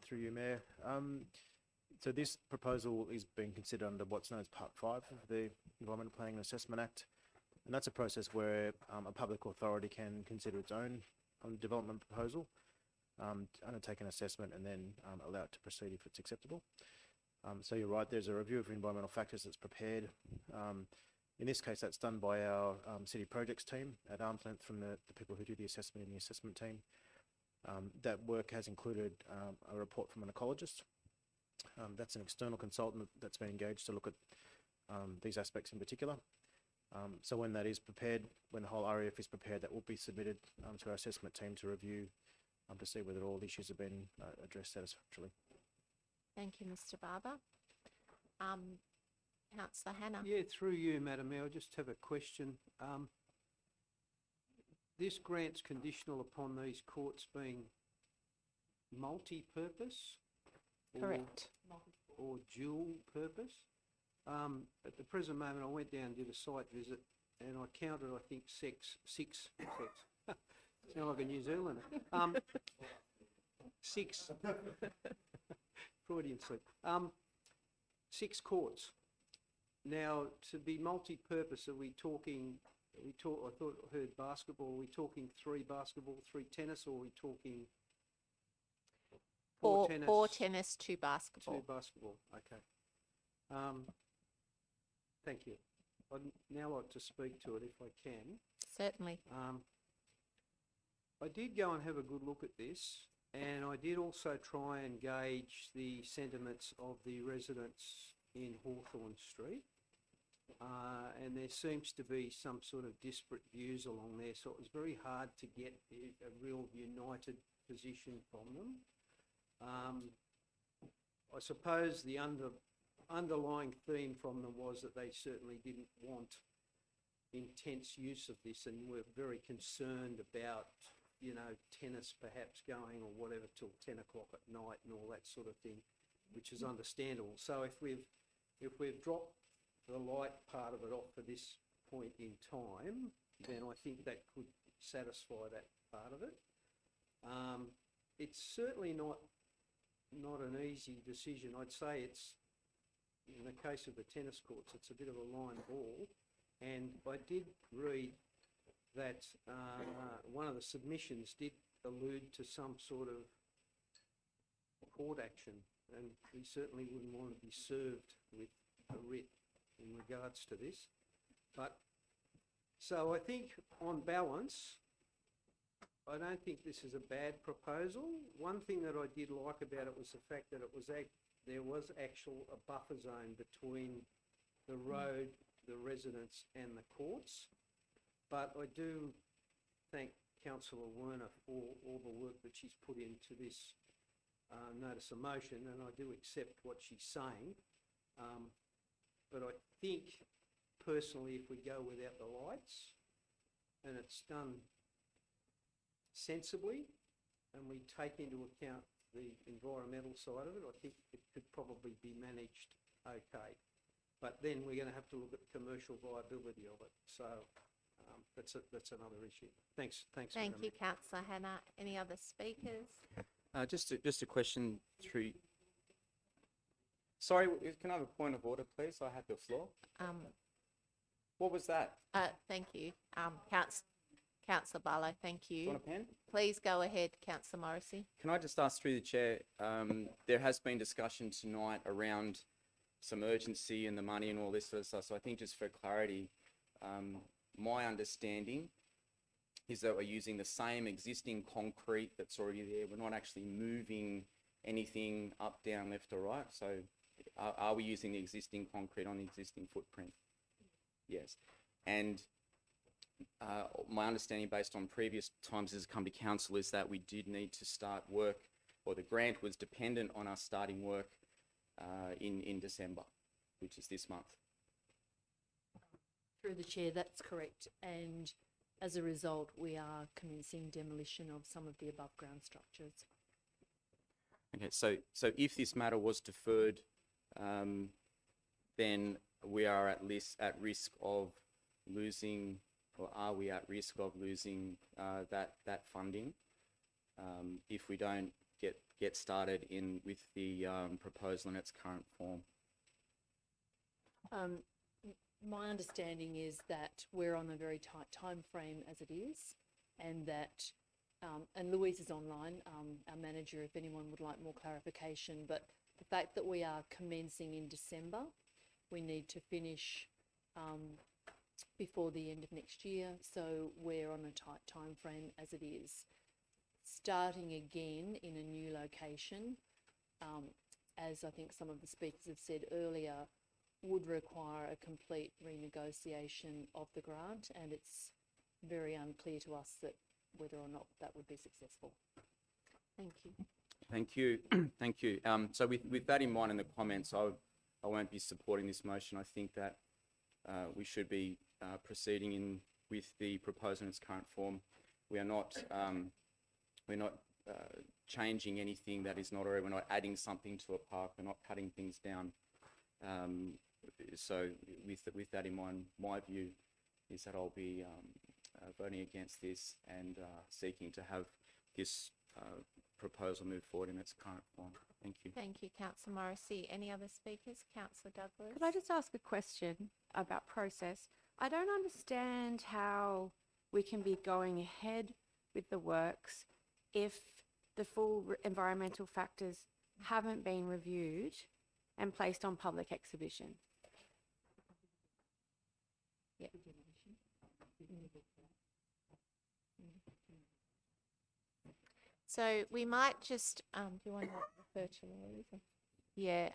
Through you, Mayor. So this proposal is being considered under what's known as Part 5 of the Environmental Planning and Assessment Act. And that's a process where a public authority can consider its own development proposal, undertake an assessment, and then allow it to proceed if it's acceptable. So you're right, there's a review of environmental factors that's prepared. In this case, that's done by our city projects team at arm's length from the people who do the assessment and the assessment team. That work has included a report from an ecologist. That's an external consultant that's been engaged to look at these aspects in particular. So when that is prepared, when the whole REF is prepared, that will be submitted to our assessment team to review to see whether all issues have been addressed satisfactorily. Thank you, Mr. Barber. Councillor Hannah. Yeah, through you, Madam Mayor, I just have a question. This grant's conditional upon these courts being multi-purpose? Correct. Or dual purpose? At the present moment, I went down and did a site visit, and I counted, I think, six. Sound like a New Zealander. 6. Freudian slip. 6 courts. Now, to be multi-purpose, are we talking? I thought I heard basketball. Are we talking 3 basketball, 3 tennis, or are we talking 4 tennis? 4 tennis, 2 basketball. 2 basketball. Okay. Thank you. I'd now like to speak to it if I can. Certainly. I did go and have a good look at this, and I did also try and gauge the sentiments of the residents in Hawthorn Street. And there seems to be some sort of disparate views along there, so it was very hard to get a real united position from them. I suppose the underlying theme from them was that they certainly didn't want intense use of this, and were very concerned about, tennis perhaps going or whatever till 10 o'clock at night and all that sort of thing, which is understandable. So if we've dropped the light part of it off for this point in time, then I think that could satisfy that part of it. It's certainly not an easy decision. I'd say it's, in the case of the tennis courts, it's a bit of a line ball. And I did read that one of the submissions did allude to some sort of court action, and we certainly wouldn't want to be served with a writ in regards to this. But so I think on balance, I don't think this is a bad proposal. One thing that I did like about it was the fact that there was actual a buffer zone between the road, the residents and the courts. But I do thank Councillor Werner for all the work that she's put into this notice of motion, and I do accept what she's saying. But I think, personally, if we go without the lights and it's done sensibly and we take into account the environmental side of it, I think it could probably be managed okay. But then we're going to have to look at the commercial viability of it. So that's another issue. Thanks. Thank Madam you, councillor Hannah. Any other speakers? Just a question through. Sorry, can I have a point of order, please? I have the floor. What was that? Thank you. Councillor Barlow, thank you. Do you want a pen? Please go ahead, councillor Morrissey. Can I just ask through the chair, there has been discussion tonight around some urgency and the money and all this sort of stuff. So I think just for clarity, my understanding is that we're using the same existing concrete that's already there. We're not actually moving anything up, down, left or right. So are we using the existing concrete on the existing footprint? Yes. And my understanding based on previous times as come to council is that we did need to start work, or the grant was dependent on us starting work in December, which is this month. Through the chair, that's correct. And as a result, we are commencing demolition of some of the above ground structures. Okay, so if this matter was deferred, then we are at least at risk of losing, or are we at risk of losing that funding if we don't get started with the proposal in its current form? My understanding is that we're on a very tight time frame as it is, and that and Louise is online, our manager, if anyone would like more clarification, but the fact that we are commencing in December, we need to finish before the end of next year, so we're on a tight time frame as it is. Starting again in a new location, as I think some of the speakers have said earlier, would require a complete renegotiation of the grant, and it's very unclear to us that whether or not that would be successful. Thank you. Thank you. Thank you. So with that in mind in the comments, I won't be supporting this motion. I think that we should be proceeding with the proposal in its current form. We're not changing anything that is not already. We're not adding something to a park. We're not cutting things down. So with that in mind, my view is that I'll be voting against this and seeking to have this proposal move forward in its current form. Thank you. Thank you, councillor Morrissey. Any other speakers? Councillor Douglas. Could I just ask a question about process? I don't understand how we can be going ahead with the works if the full environmental factors haven't been reviewed and placed on public exhibition. Yeah. So we might just, do you want to refer to Louise? Yeah.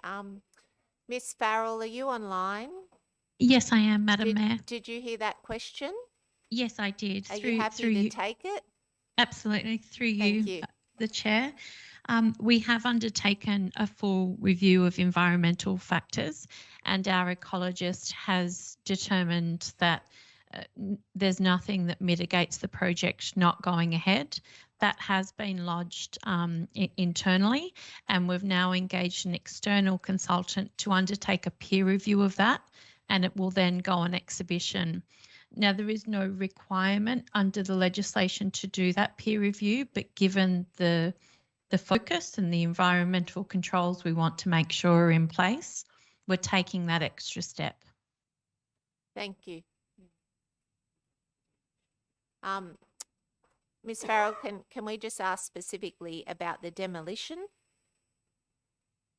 Miss Farrell, are you online? Yes, I am, Madam Mayor. Did you hear that question? Yes, I did. Are you happy to take it? Absolutely, through Thank you, you. the Chair. We have undertaken a full review of environmental factors, and our ecologist has determined that there's nothing that mitigates the project not going ahead. That has been lodged internally, and we've now engaged an external consultant to undertake a peer review of that, and it will then go on exhibition. Now, there is no requirement under the legislation to do that peer review, but given the focus and the environmental controls we want to make sure are in place, we're taking that extra step. Thank you. Ms. Farrell, can we just ask specifically about the demolition?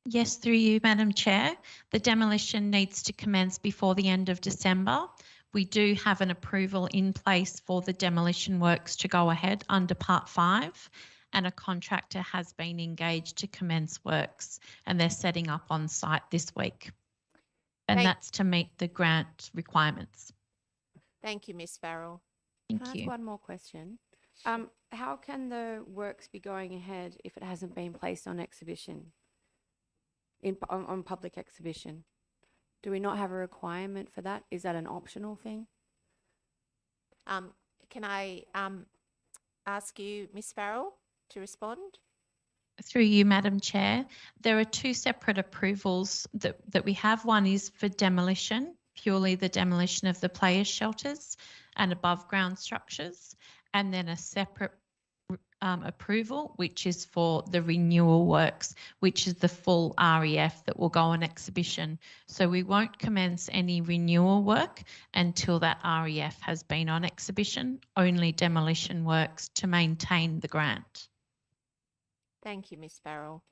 Yes, through you, Madam Chair. The demolition needs to commence before the end of December. We do have an approval in place for the demolition works to go ahead under Part 5, and a contractor has been engaged to commence works, and they're setting up on site this week. And that's to meet the grant requirements. Thank you, Ms. Farrell. Thank Can I you. ask one more question? How can the works be going ahead if it hasn't been placed on exhibition, on public exhibition? Do we not have a requirement for that? Is that an optional thing? Can I ask you, Ms. Farrell, to respond? through you, Madam Chair, there are two separate approvals that we have. One is for demolition, purely the demolition of the players' shelters and above ground structures, and then a separate approval, which is for the renewal works, which is the full REF that will go on exhibition. So we won't commence any renewal work until that REF has been on exhibition, only demolition works to maintain the grant. Thank you, Ms Farrell.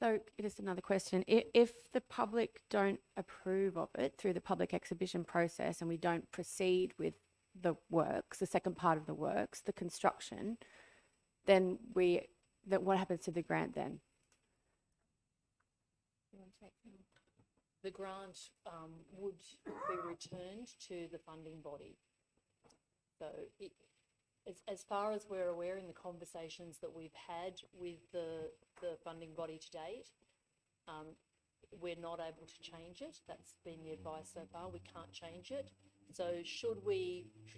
So just another question. If the public don't approve of it through the public exhibition process and we don't proceed with the works, the second part of the works, the construction, then what happens to the grant then? The grant would be returned to the funding body. So as far as we're aware in the conversations that we've had with the funding body to date, we're not able to change it. That's been the advice so far. We can't change it. So should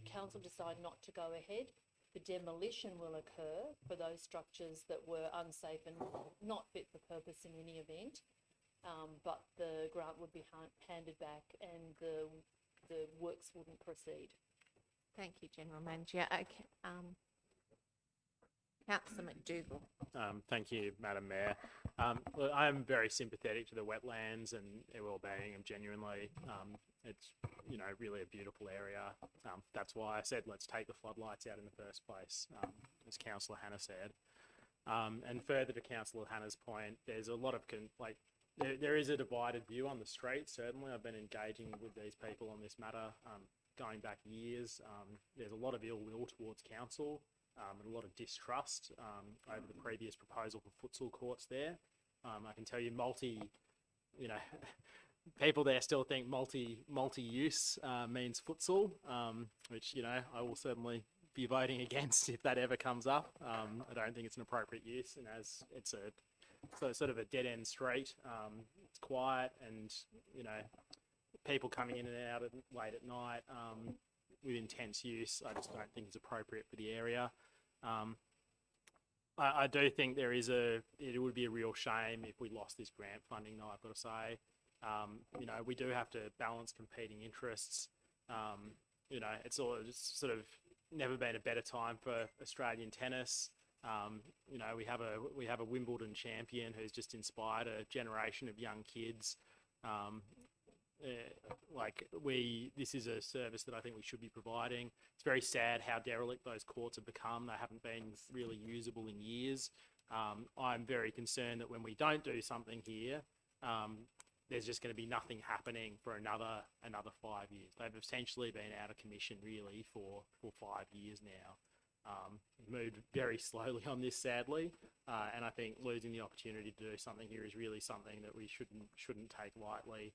council decide not to go ahead, the demolition will occur for those structures that were unsafe and not fit for purpose in any event. But the grant would be handed back and the works wouldn't proceed. Thank you, General Manager. Okay, Councillor McDougall. Thank you, Madam Mayor. Look, I'm very sympathetic to the wetlands and their well-being. I'm genuinely, it's, really a beautiful area. That's why I said, let's take the floodlights out in the first place, as Councillor Hannah said. And further to Councillor Hannah's point, there's a lot of, there is a divided view on the street. Certainly, I've been engaging with these people on this matter, going back years. There's a lot of ill will towards council. And a lot of distrust over the previous proposal for futsal courts there. I can tell you people there still think multi-use means futsal, which, I will certainly be voting against if that ever comes up. I don't think it's an appropriate use, and as it's sort of a dead-end street, it's quiet and, people coming in and out late at night with intense use, I just don't think it's appropriate for the area. I do think it would be a real shame if we lost this grant funding, though, I've got to say. We do have to balance competing interests. It's sort of never been a better time for Australian tennis. We have a Wimbledon champion who's just inspired a generation of young kids. This is a service that I think we should be providing. It's very sad how derelict those courts have become. They haven't been really usable in years. I'm very concerned that when we don't do something here, there's just going to be nothing happening for another 5 years. They've essentially been out of commission really for 5 years now. Moved very slowly on this, sadly, and I think losing the opportunity to do something here is really something that we shouldn't take lightly.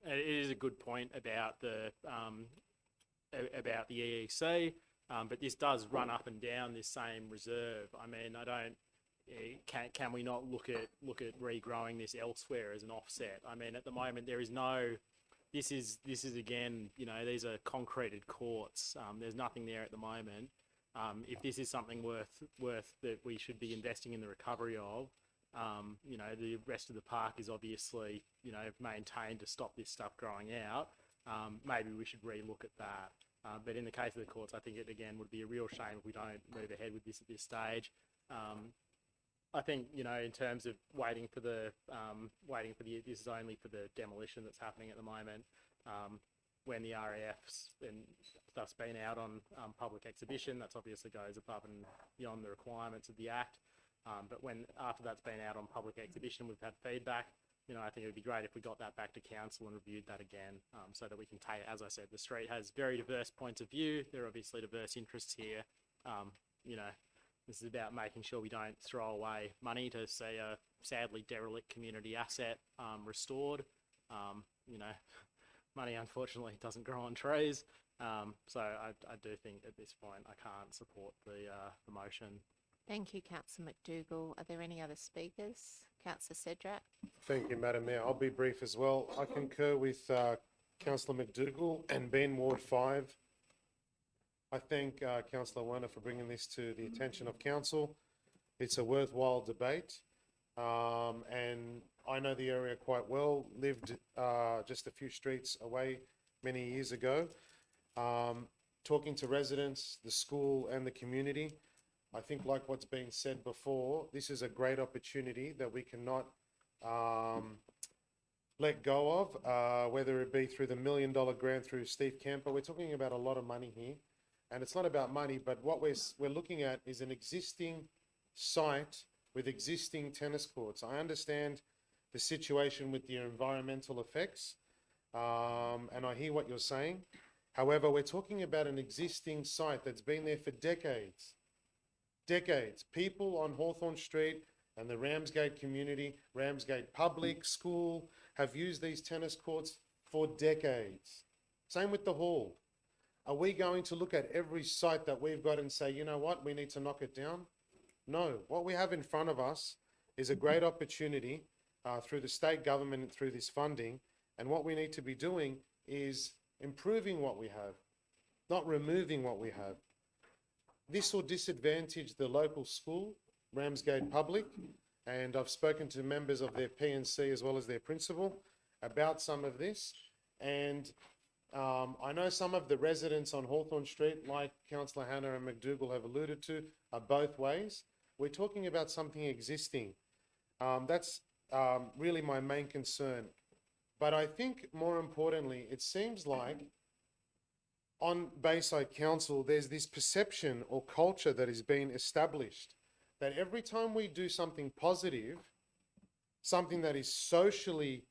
It is a good point about the EEC, but this does run up and down this same reserve. I mean, can we not look at regrowing this elsewhere as an offset? I mean, at the moment there is no. This is again, these are concreted courts. There's nothing there at the moment. If this is something worth that we should be investing in the recovery of, the rest of the park is obviously, maintained to stop this stuff growing out. Maybe we should relook at that. But in the case of the courts, I think it again would be a real shame if we don't move ahead with this at this stage. I think, in terms of waiting for the this is only for the demolition that's happening at the moment. When the RAFs and stuff's been out on public exhibition, that's obviously goes above and beyond the requirements of the Act. But after that's been out on public exhibition, we've had feedback. I think it would be great if we got that back to council and reviewed that again, so that we can take, as I said, the street has very diverse points of view. There are obviously diverse interests here. This is about making sure we don't throw away money to see a sadly derelict community asset restored. Money unfortunately doesn't grow on trees. So I do think at this point I can't support the motion. Thank you, Councillor McDougall. Are there any other speakers? Councillor Sedrak. Thank you, Madam Mayor. I'll be brief as well. I concur with Councillor McDougall and Ben Ward 5. I thank Councillor Werner for bringing this to the attention of council. It's a worthwhile debate. And I know the area quite well, lived just a few streets away many years ago. Talking to residents, the school and the community, I think like what's been said before, this is a great opportunity that we cannot let go of, whether it be through the $1 million grant through Steve Kemper. We're talking about a lot of money here, and it's not about money, but what we're looking at is an existing site with existing tennis courts. I understand the situation with the environmental effects, and I hear what you're saying. However, we're talking about an existing site that's been there for decades. Decades. People on Hawthorne Street and the Ramsgate community, Ramsgate Public School, have used these tennis courts for decades. Same with the hall. Are we going to look at every site that we've got and say, you know what, we need to knock it down? No. What we have in front of us is a great opportunity through the state government and through this funding. And what we need to be doing is improving what we have, not removing what we have. This will disadvantage the local school, Ramsgate Public, and I've spoken to members of their P&C as well as their principal about some of this. And I know some of the residents on Hawthorne Street, like Councillor Hannah and McDougall have alluded to, are both ways. We're talking about something existing. That's really my main concern. But I think more importantly, it seems like on Bayside Council, there's this perception or culture that is being established that every time we do something positive, something that is socially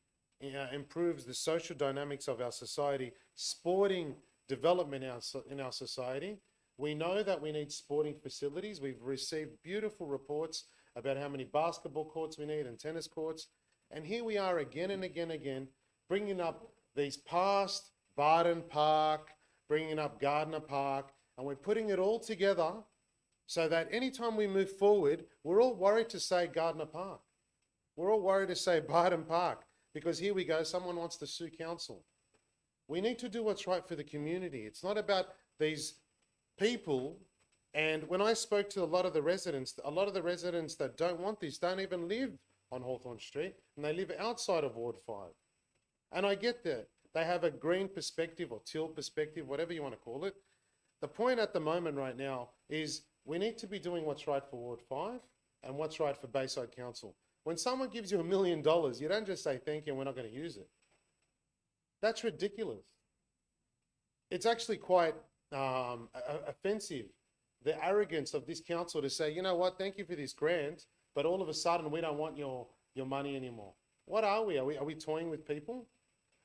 improves the social dynamics of our society, sporting development in our society, we know that we need sporting facilities. We've received beautiful reports about how many basketball courts we need and tennis courts. And here we are again and again, bringing up these past Barton Park, bringing up Gardner Park, and we're putting it all together so that anytime we move forward, we're all worried to say Gardner Park. We're all worried to say Barton Park, because here we go, someone wants to sue council. We need to do what's right for the community. It's not about these people. And when I spoke to a lot of the residents that don't want this don't even live on Hawthorne Street, and they live outside of Ward 5. And I get that. They have a green perspective or teal perspective, whatever you want to call it. The point at the moment right now is we need to be doing what's right for Ward 5 and what's right for Bayside Council. When someone gives you $1 million, you don't just say thank you and we're not going to use it. That's ridiculous. It's actually quite offensive, the arrogance of this council to say, you know what, thank you for this grant, but all of a sudden we don't want your money anymore. What are we? Are we toying with people?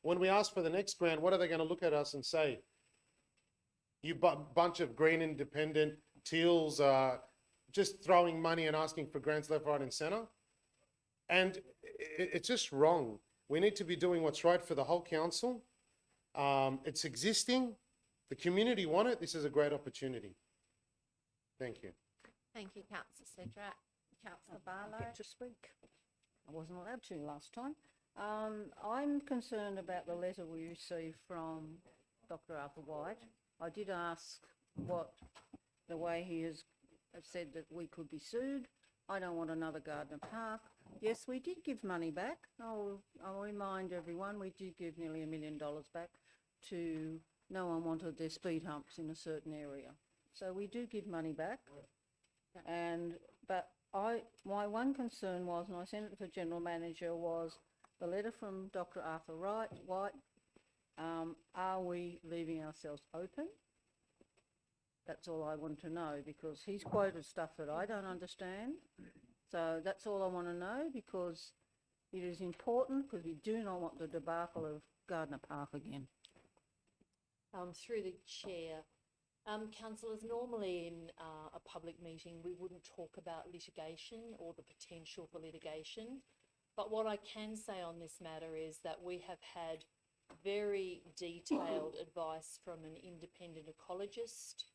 When we ask for the next grant, what are they going to look at us and say? You bunch of green independent teals just throwing money and asking for grants left, right and centre. And it's just wrong. We need to be doing what's right for the whole council. It's existing. The community want it. This is a great opportunity. Thank you. Thank you, Councillor Cedric. Councillor I Barlow. get to speak. I wasn't allowed to last time. I'm concerned about the letter we received from Dr. Arthur White. I did ask what the way he has said that we could be sued. I don't want another Gardner Park. Yes, we did give money back. I'll remind everyone, we did give nearly $1 million back to no one wanted their speed humps in a certain area. So we do give money back. But my one concern was, and I sent it to the General Manager, was the letter from Dr. Arthur White. Are we leaving ourselves open? That's all I want to know, because he's quoted stuff that I don't understand. So that's all I want to know, because it is important, because we do not want the debacle of Gardner Park again. Through the chair, councillors, normally in a public meeting, we wouldn't talk about litigation or the potential for litigation. But what I can say on this matter is that we have had very detailed advice from an independent ecologist.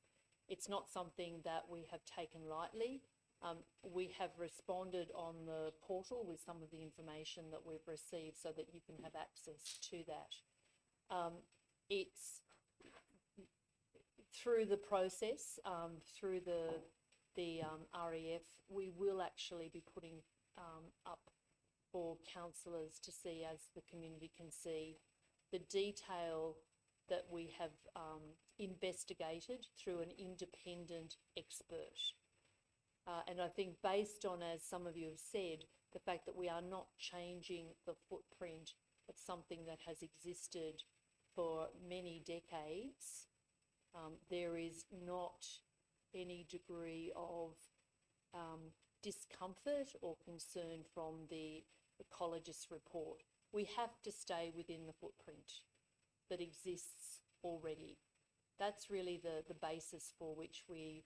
It's not something that we have taken lightly. We have responded on the portal with some of the information that we've received so that you can have access to that. It's through the process, through the the REF, we will actually be putting up for councillors to see, as the community can see, the detail that we have investigated through an independent expert. And I think based on, as some of you have said, the fact that we are not changing the footprint of something that has existed for many decades, there is not any degree of discomfort or concern from the ecologist's report. We have to stay within the footprint that exists already. That's really the basis for which we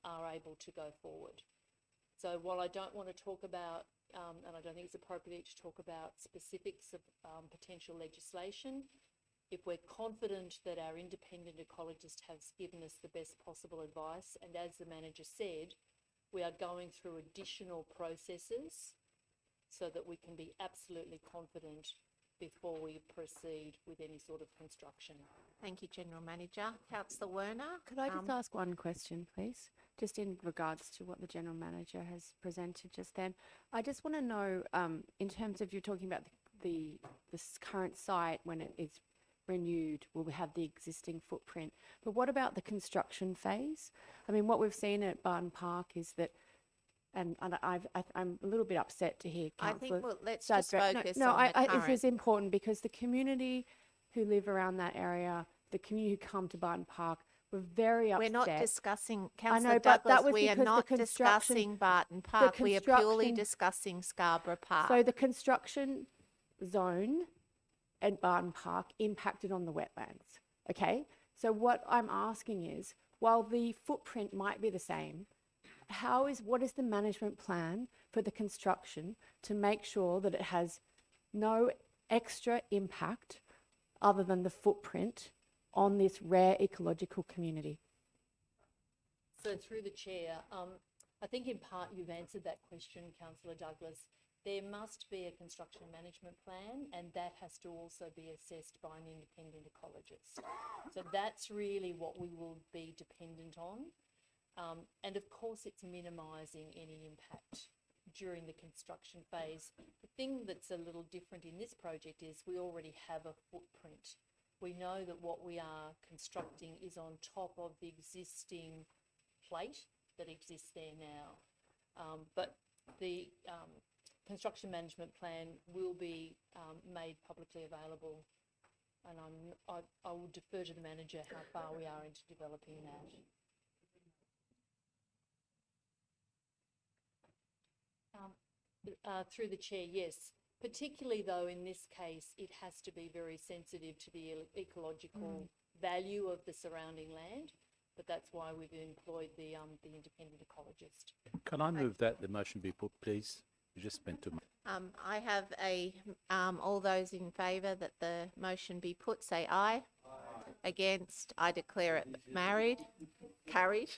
are able to go forward. So while I don't want to talk about, and I don't think it's appropriate to talk about specifics of potential legislation, if we're confident that our independent ecologist has given us the best possible advice, and as the manager said, we are going through additional processes so that we can be absolutely confident before we proceed with any sort of construction. Thank you, General Manager. Councillor Werner? Could I just ask one question, please? Just in regards to what the General Manager has presented just then. I just want to know, in terms of you're talking about this current site when it is renewed, will we have the existing footprint? But what about the construction phase? I mean, what we've seen at Barton Park is that, and I'm a little bit upset to hear I think Councillor let's just focus no, on the this current. is important because the community who live around that area, the community who come to Barton Park, were very upset. We're not discussing, I Councillor know, but that Douglas, was we are because the not construction- discussing Barton Park. We are purely construction- discussing Scarborough Park. So the construction zone at Barton Park impacted on the wetlands, okay? So what I'm asking is, while the footprint might be the same, what is the management plan for the construction to make sure that it has no extra impact other than the footprint on this rare ecological community? So through the chair, I think in part you've answered that question, Councillor Douglas. There must be a construction management plan, and that has to also be assessed by an independent ecologist. So that's really what we will be dependent on. And of course, it's minimising any impact during the construction phase. The thing that's a little different in this project is we already have a footprint. We know that what we are constructing is on top of the existing plate that exists there now. But the construction management plan will be made publicly available, and I will defer to the manager how far we are into developing that. Through the chair, yes. Particularly though, in this case, it has to be very sensitive to the ecological value of the surrounding land, but that's why we've employed the independent ecologist. Can I move that the motion be put, please? We just spent 2 minutes. I have all those in favour that the motion be put, say aye. Against, I declare it carried. Married.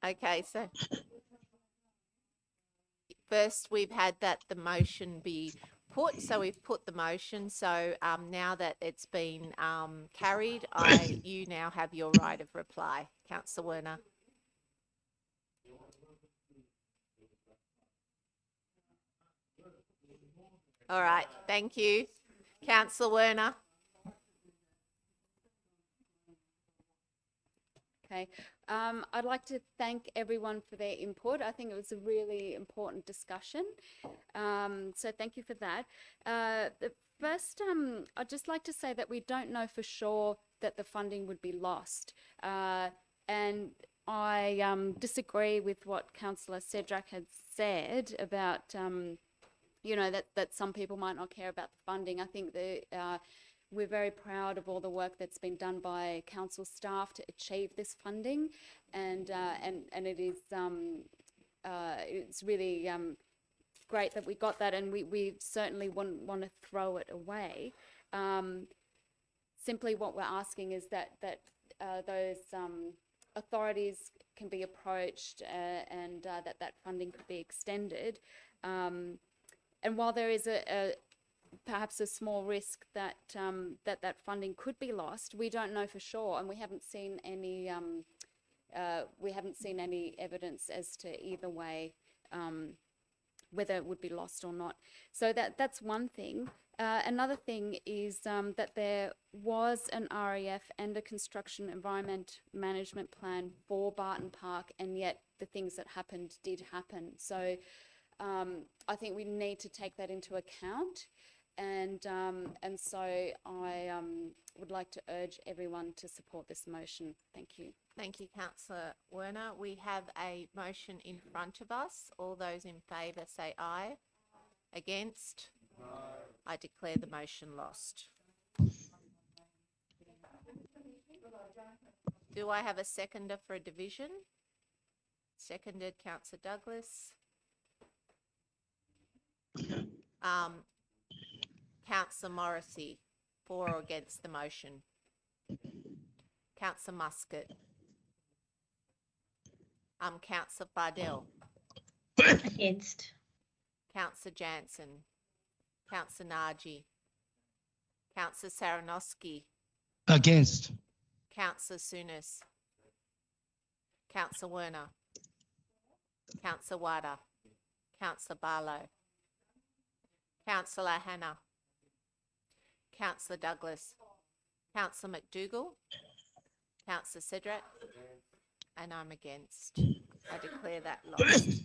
Okay, so first we've had that the motion be put, so we've put the motion. So now that it's been carried, you now have your right of reply, Councillor Werner. All right, thank you. Councillor Werner. Okay, I'd like to thank everyone for their input. I think it was a really important discussion. So thank you for that. The first, I'd just like to say that we don't know for sure that the funding would be lost. And I disagree with what Councillor Cedric had said about, you know, that some people might not care about the funding. I think that we're very proud of all the work that's been done by council staff to achieve this funding, and it is it's really great that we got that, and we certainly wouldn't want to throw it away. Simply, what we're asking is that those authorities can be approached, and that funding could be extended. And while there is perhaps a small risk that that funding could be lost. We don't know for sure, and we haven't seen any evidence as to either way whether it would be lost or not. So that's one thing. Another thing is that there was an REF and a construction environment management plan for Barton Park, and yet the things that happened did happen. So I think we need to take that into account, and so I would like to urge everyone to support this motion. Thank you. Thank you, Councillor Werner. We have a motion in front of us. All those in favour say aye. Against? No. I declare the motion lost. Do I have a seconder for a division? Seconded, Councillor Douglas. Councillor Morrissey, for or against the motion? Councillor Muscat. Councillor Fardell. Against. Councillor Jansen. Councillor Naji. Councillor Saranowski. Against. Councillor Souness. Councillor Werner. Councillor Wada. Councillor Barlow. Councillor Hannah. Councillor Douglas. Councillor McDougall. Councillor Cedric. And I'm against. I declare that lost.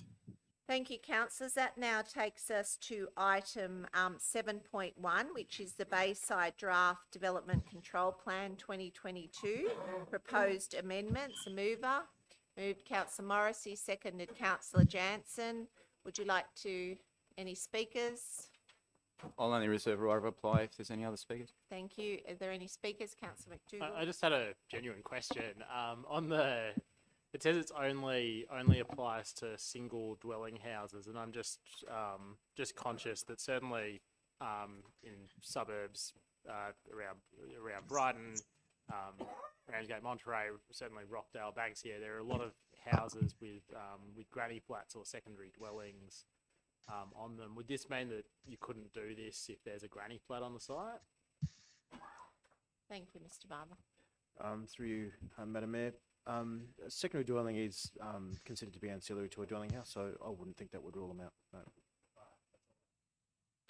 Thank you, councillors. That now takes us to item 7.1, which is the Bayside Draft Development Control Plan 2022. Proposed amendments. A mover. Moved Councillor Morrissey, seconded Councillor Jansen. Would you like to, any speakers? I'll only reserve a right of reply if there's any other speakers. Thank you. Are there any speakers? Councillor McDougall. I just had a genuine question. It says it's only applies to single dwelling houses, and I'm just conscious that certainly in suburbs around Brighton, Ramsgate, Monterey, certainly Rockdale, Banksia, there are a lot of houses with granny flats or secondary dwellings on them. Would this mean that you couldn't do this if there's a granny flat on the site? Thank you, Mr. Barber. Through you, Madam Mayor. A secondary dwelling is considered to be ancillary to a dwelling house, so I wouldn't think that would rule them out. No.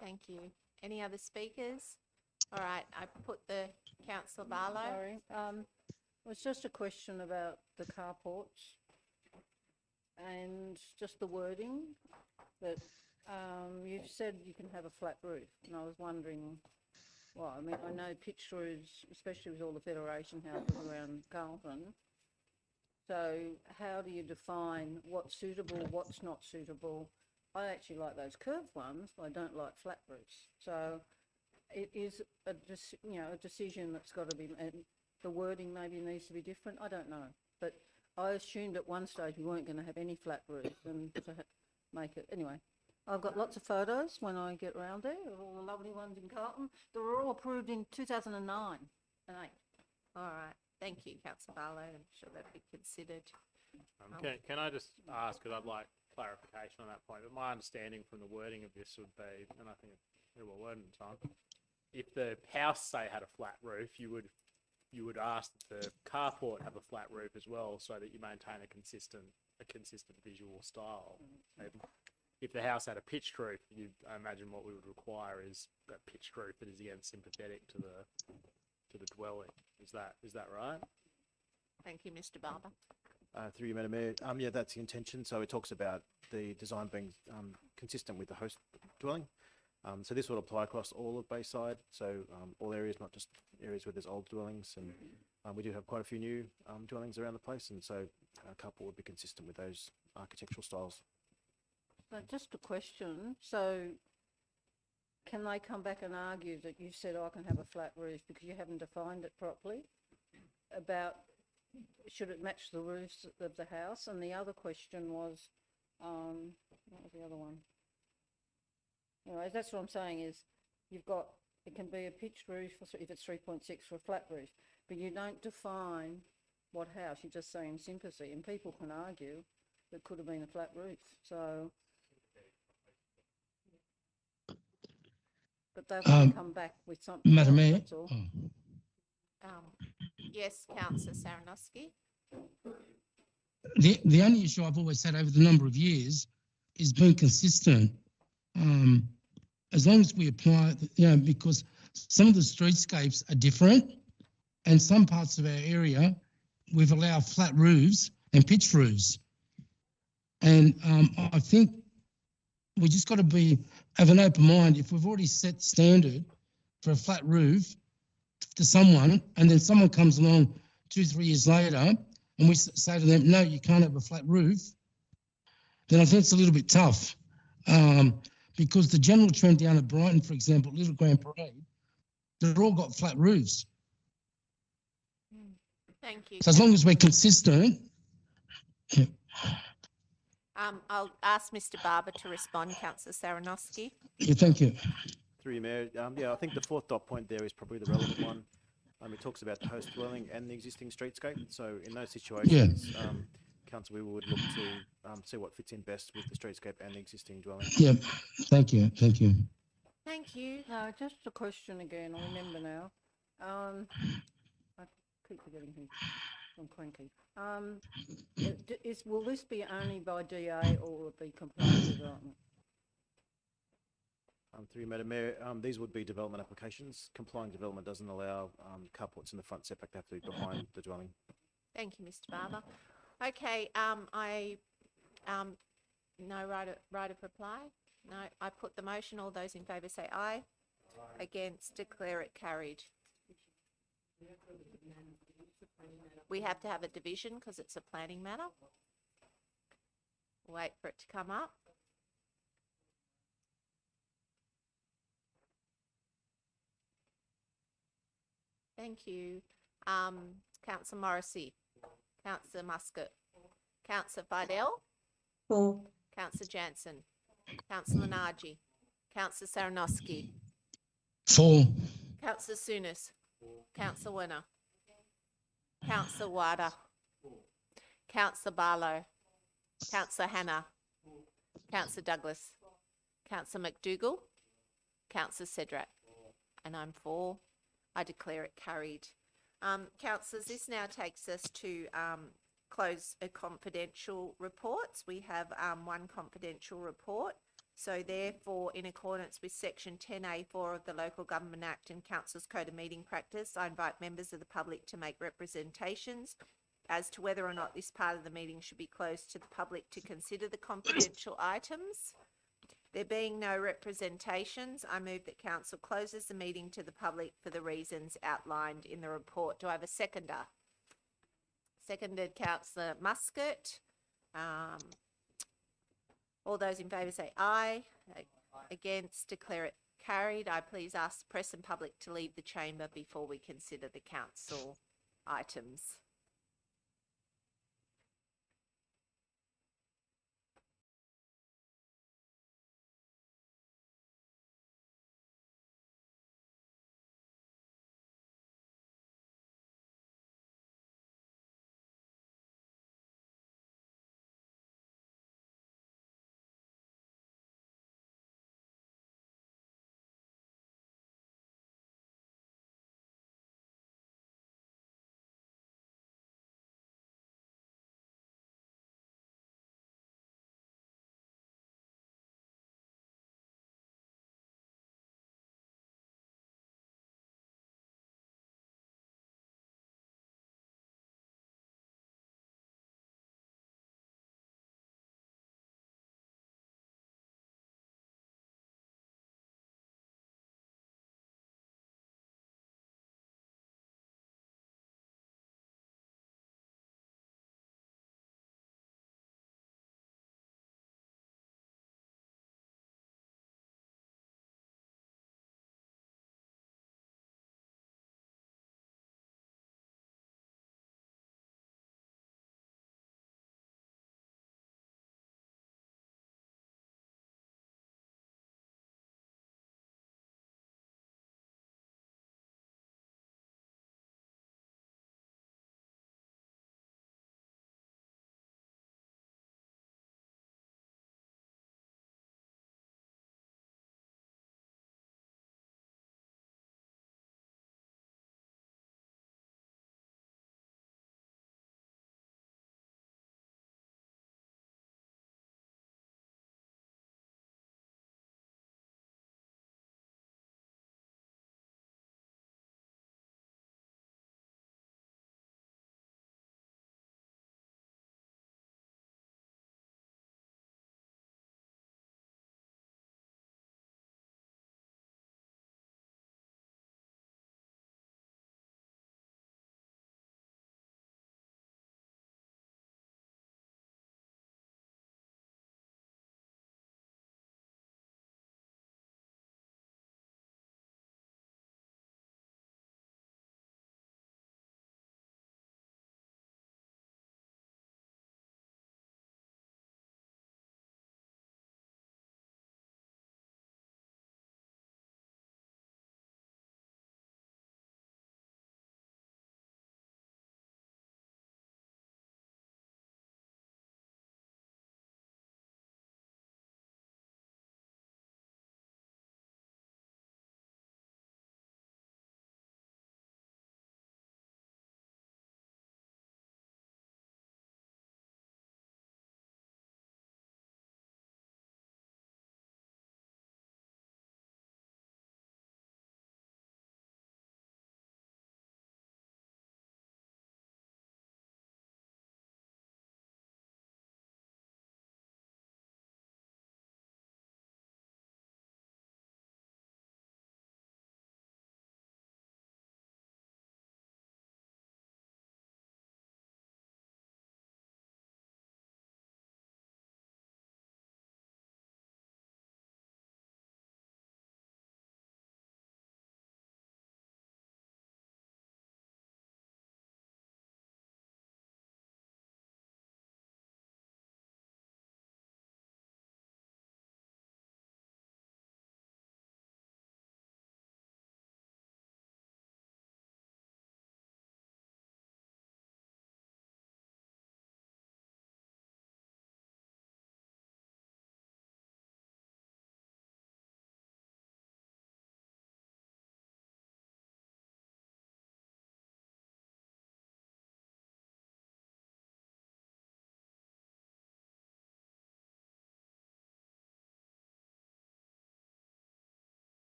Thank you. Any other speakers? All right, I put the Councillor Barlow. Sorry, it was just a question about the carports and just the wording that you've said you can have a flat roof, and I was wondering, well, I mean, I know pitched roofs, especially with all the Federation houses around Carlton. So how do you define what's suitable, what's not suitable? I actually like those curved ones, but I don't like flat roofs. So it is a decision that's got to be, and the wording maybe needs to be different. I don't know, but I assumed at one stage we weren't going to have any flat roofs, and to make it anyway. I've got lots of photos when I get around there of all the lovely ones in Carlton. They were all approved in 2009 and 8. All right. Thank you, Councillor Barlow. I'm sure that'd be considered. Can I just ask, because I'd like clarification on that point, but my understanding from the wording of this would be, and I think it's very well worded in time, if the house, say, had a flat roof, you would ask that the carport have a flat roof as well, so that you maintain a consistent visual style. If the house had a pitched roof, I imagine what we would require is a pitched roof that is again sympathetic to the dwelling. Is that right? Thank you, Mr. Barber. Through you, Madam Mayor. Yeah, that's the intention. So it talks about the design being consistent with the host dwelling. So this will apply across all of Bayside. So all areas, not just areas where there's old dwellings. And we do have quite a few new dwellings around the place. And so a couple would be consistent with those architectural styles. But just a question. So can they come back and argue that you said I can have a flat roof because you haven't defined it properly about should it match the roofs of the house? And the other question was, what was the other one? Anyways, that's what I'm saying is you've got, it can be a pitched roof if it's 3.6 for a flat roof, but you don't define what house, you're just saying sympathy, and people can argue that it could have been a flat roof. So but they want Um, to come back with something Madam else, Mayor, that's all. Yes, councillor Saranowski. the only issue I've always had over the number of years is being consistent. As long as we apply, because some of the streetscapes are different, and some parts of our area we've allowed flat roofs and pitch roofs, and I think we just got to have an open mind. If we've already set standard for a flat roof to someone, and then someone comes along 2-3 years later, and we say to them, no, you can't have a flat roof, then I think it's a little bit tough. Because the general trend down at Brighton, for example, Little Grand Parade, they've all got flat roofs. Thank you. So as long as we're consistent. I'll ask Mr. Barber to respond, councillor Saranowski. Yeah, thank you. Through you, Mayor. Yeah, I think the fourth dot point there is probably the relevant one. It talks about the host dwelling and the existing streetscape. So in those situations, Council, we would look to see what fits in best with the streetscape and the existing dwelling. Yeah, thank you, thank you. Thank you. No, just a question again, I remember now. I keep forgetting who, I'm cranky. Will this be only by DA or will it be compliant development? Through you, Madam Mayor, these would be development applications. Complying development doesn't allow carports in the front setback, they have to be behind the dwelling. Thank you, Mr. Barber. Okay, no right of reply? No, I put the motion. All those in favour say aye. Against, declare it carried. We have to have a division because it's a planning matter. Wait for it to come up. Thank you. Councillor Morrissey. Councillor Muscat. Councillor Fidel. For. Councillor Jansen. Councillor Naji. Councillor Saranowski. For. Councillor Souness. Councillor Werner. Councillor Wada. Councillor Barlow. Councillor Hannah. Councillor Douglas. Councillor McDougall. Councillor Cedric. And I'm for. I declare it carried. Councillors, this now takes us to close confidential reports. We have one confidential report. So therefore, in accordance with section 10A4 of the Local Government Act and Council's Code of Meeting Practice, I invite members of the public to make representations as to whether or not this part of the meeting should be closed to the public to consider the confidential items. There being no representations, I move that Council closes the meeting to the public for the reasons outlined in the report. Do I have a seconder? Seconded, Councillor Muscat. All those in favour say aye. Against, declare it carried. I please ask the press and public to leave the chamber before we consider the council items.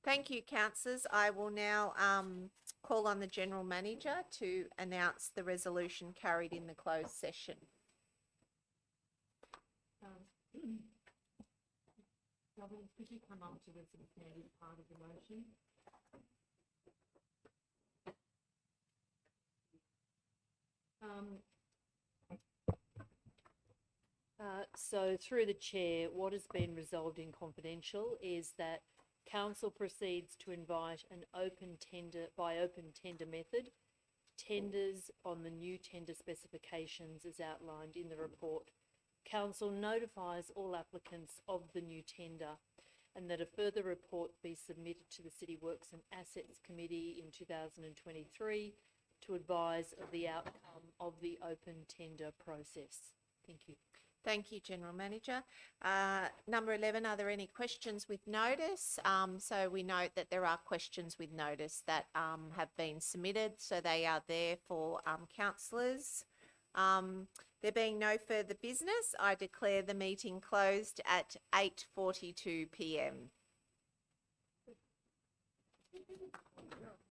Thank you, councillors. I will now call on the General Manager to announce the resolution carried in the closed session. Robin, could you come up to the substantive part of the motion? So through the chair, what has been resolved in confidential is that council proceeds to invite an open tender method, tenders on the new tender specifications as outlined in the report. Council notifies all applicants of the new tender and that a further report be submitted to the City Works and Assets Committee in 2023 to advise of the outcome of the open tender process. Thank you. Thank you, General Manager. Number 11, are there any questions with notice? So we note that there are questions with notice that have been submitted, so they are there for councillors. There being no further business, I declare the meeting closed at 8:42 p.m.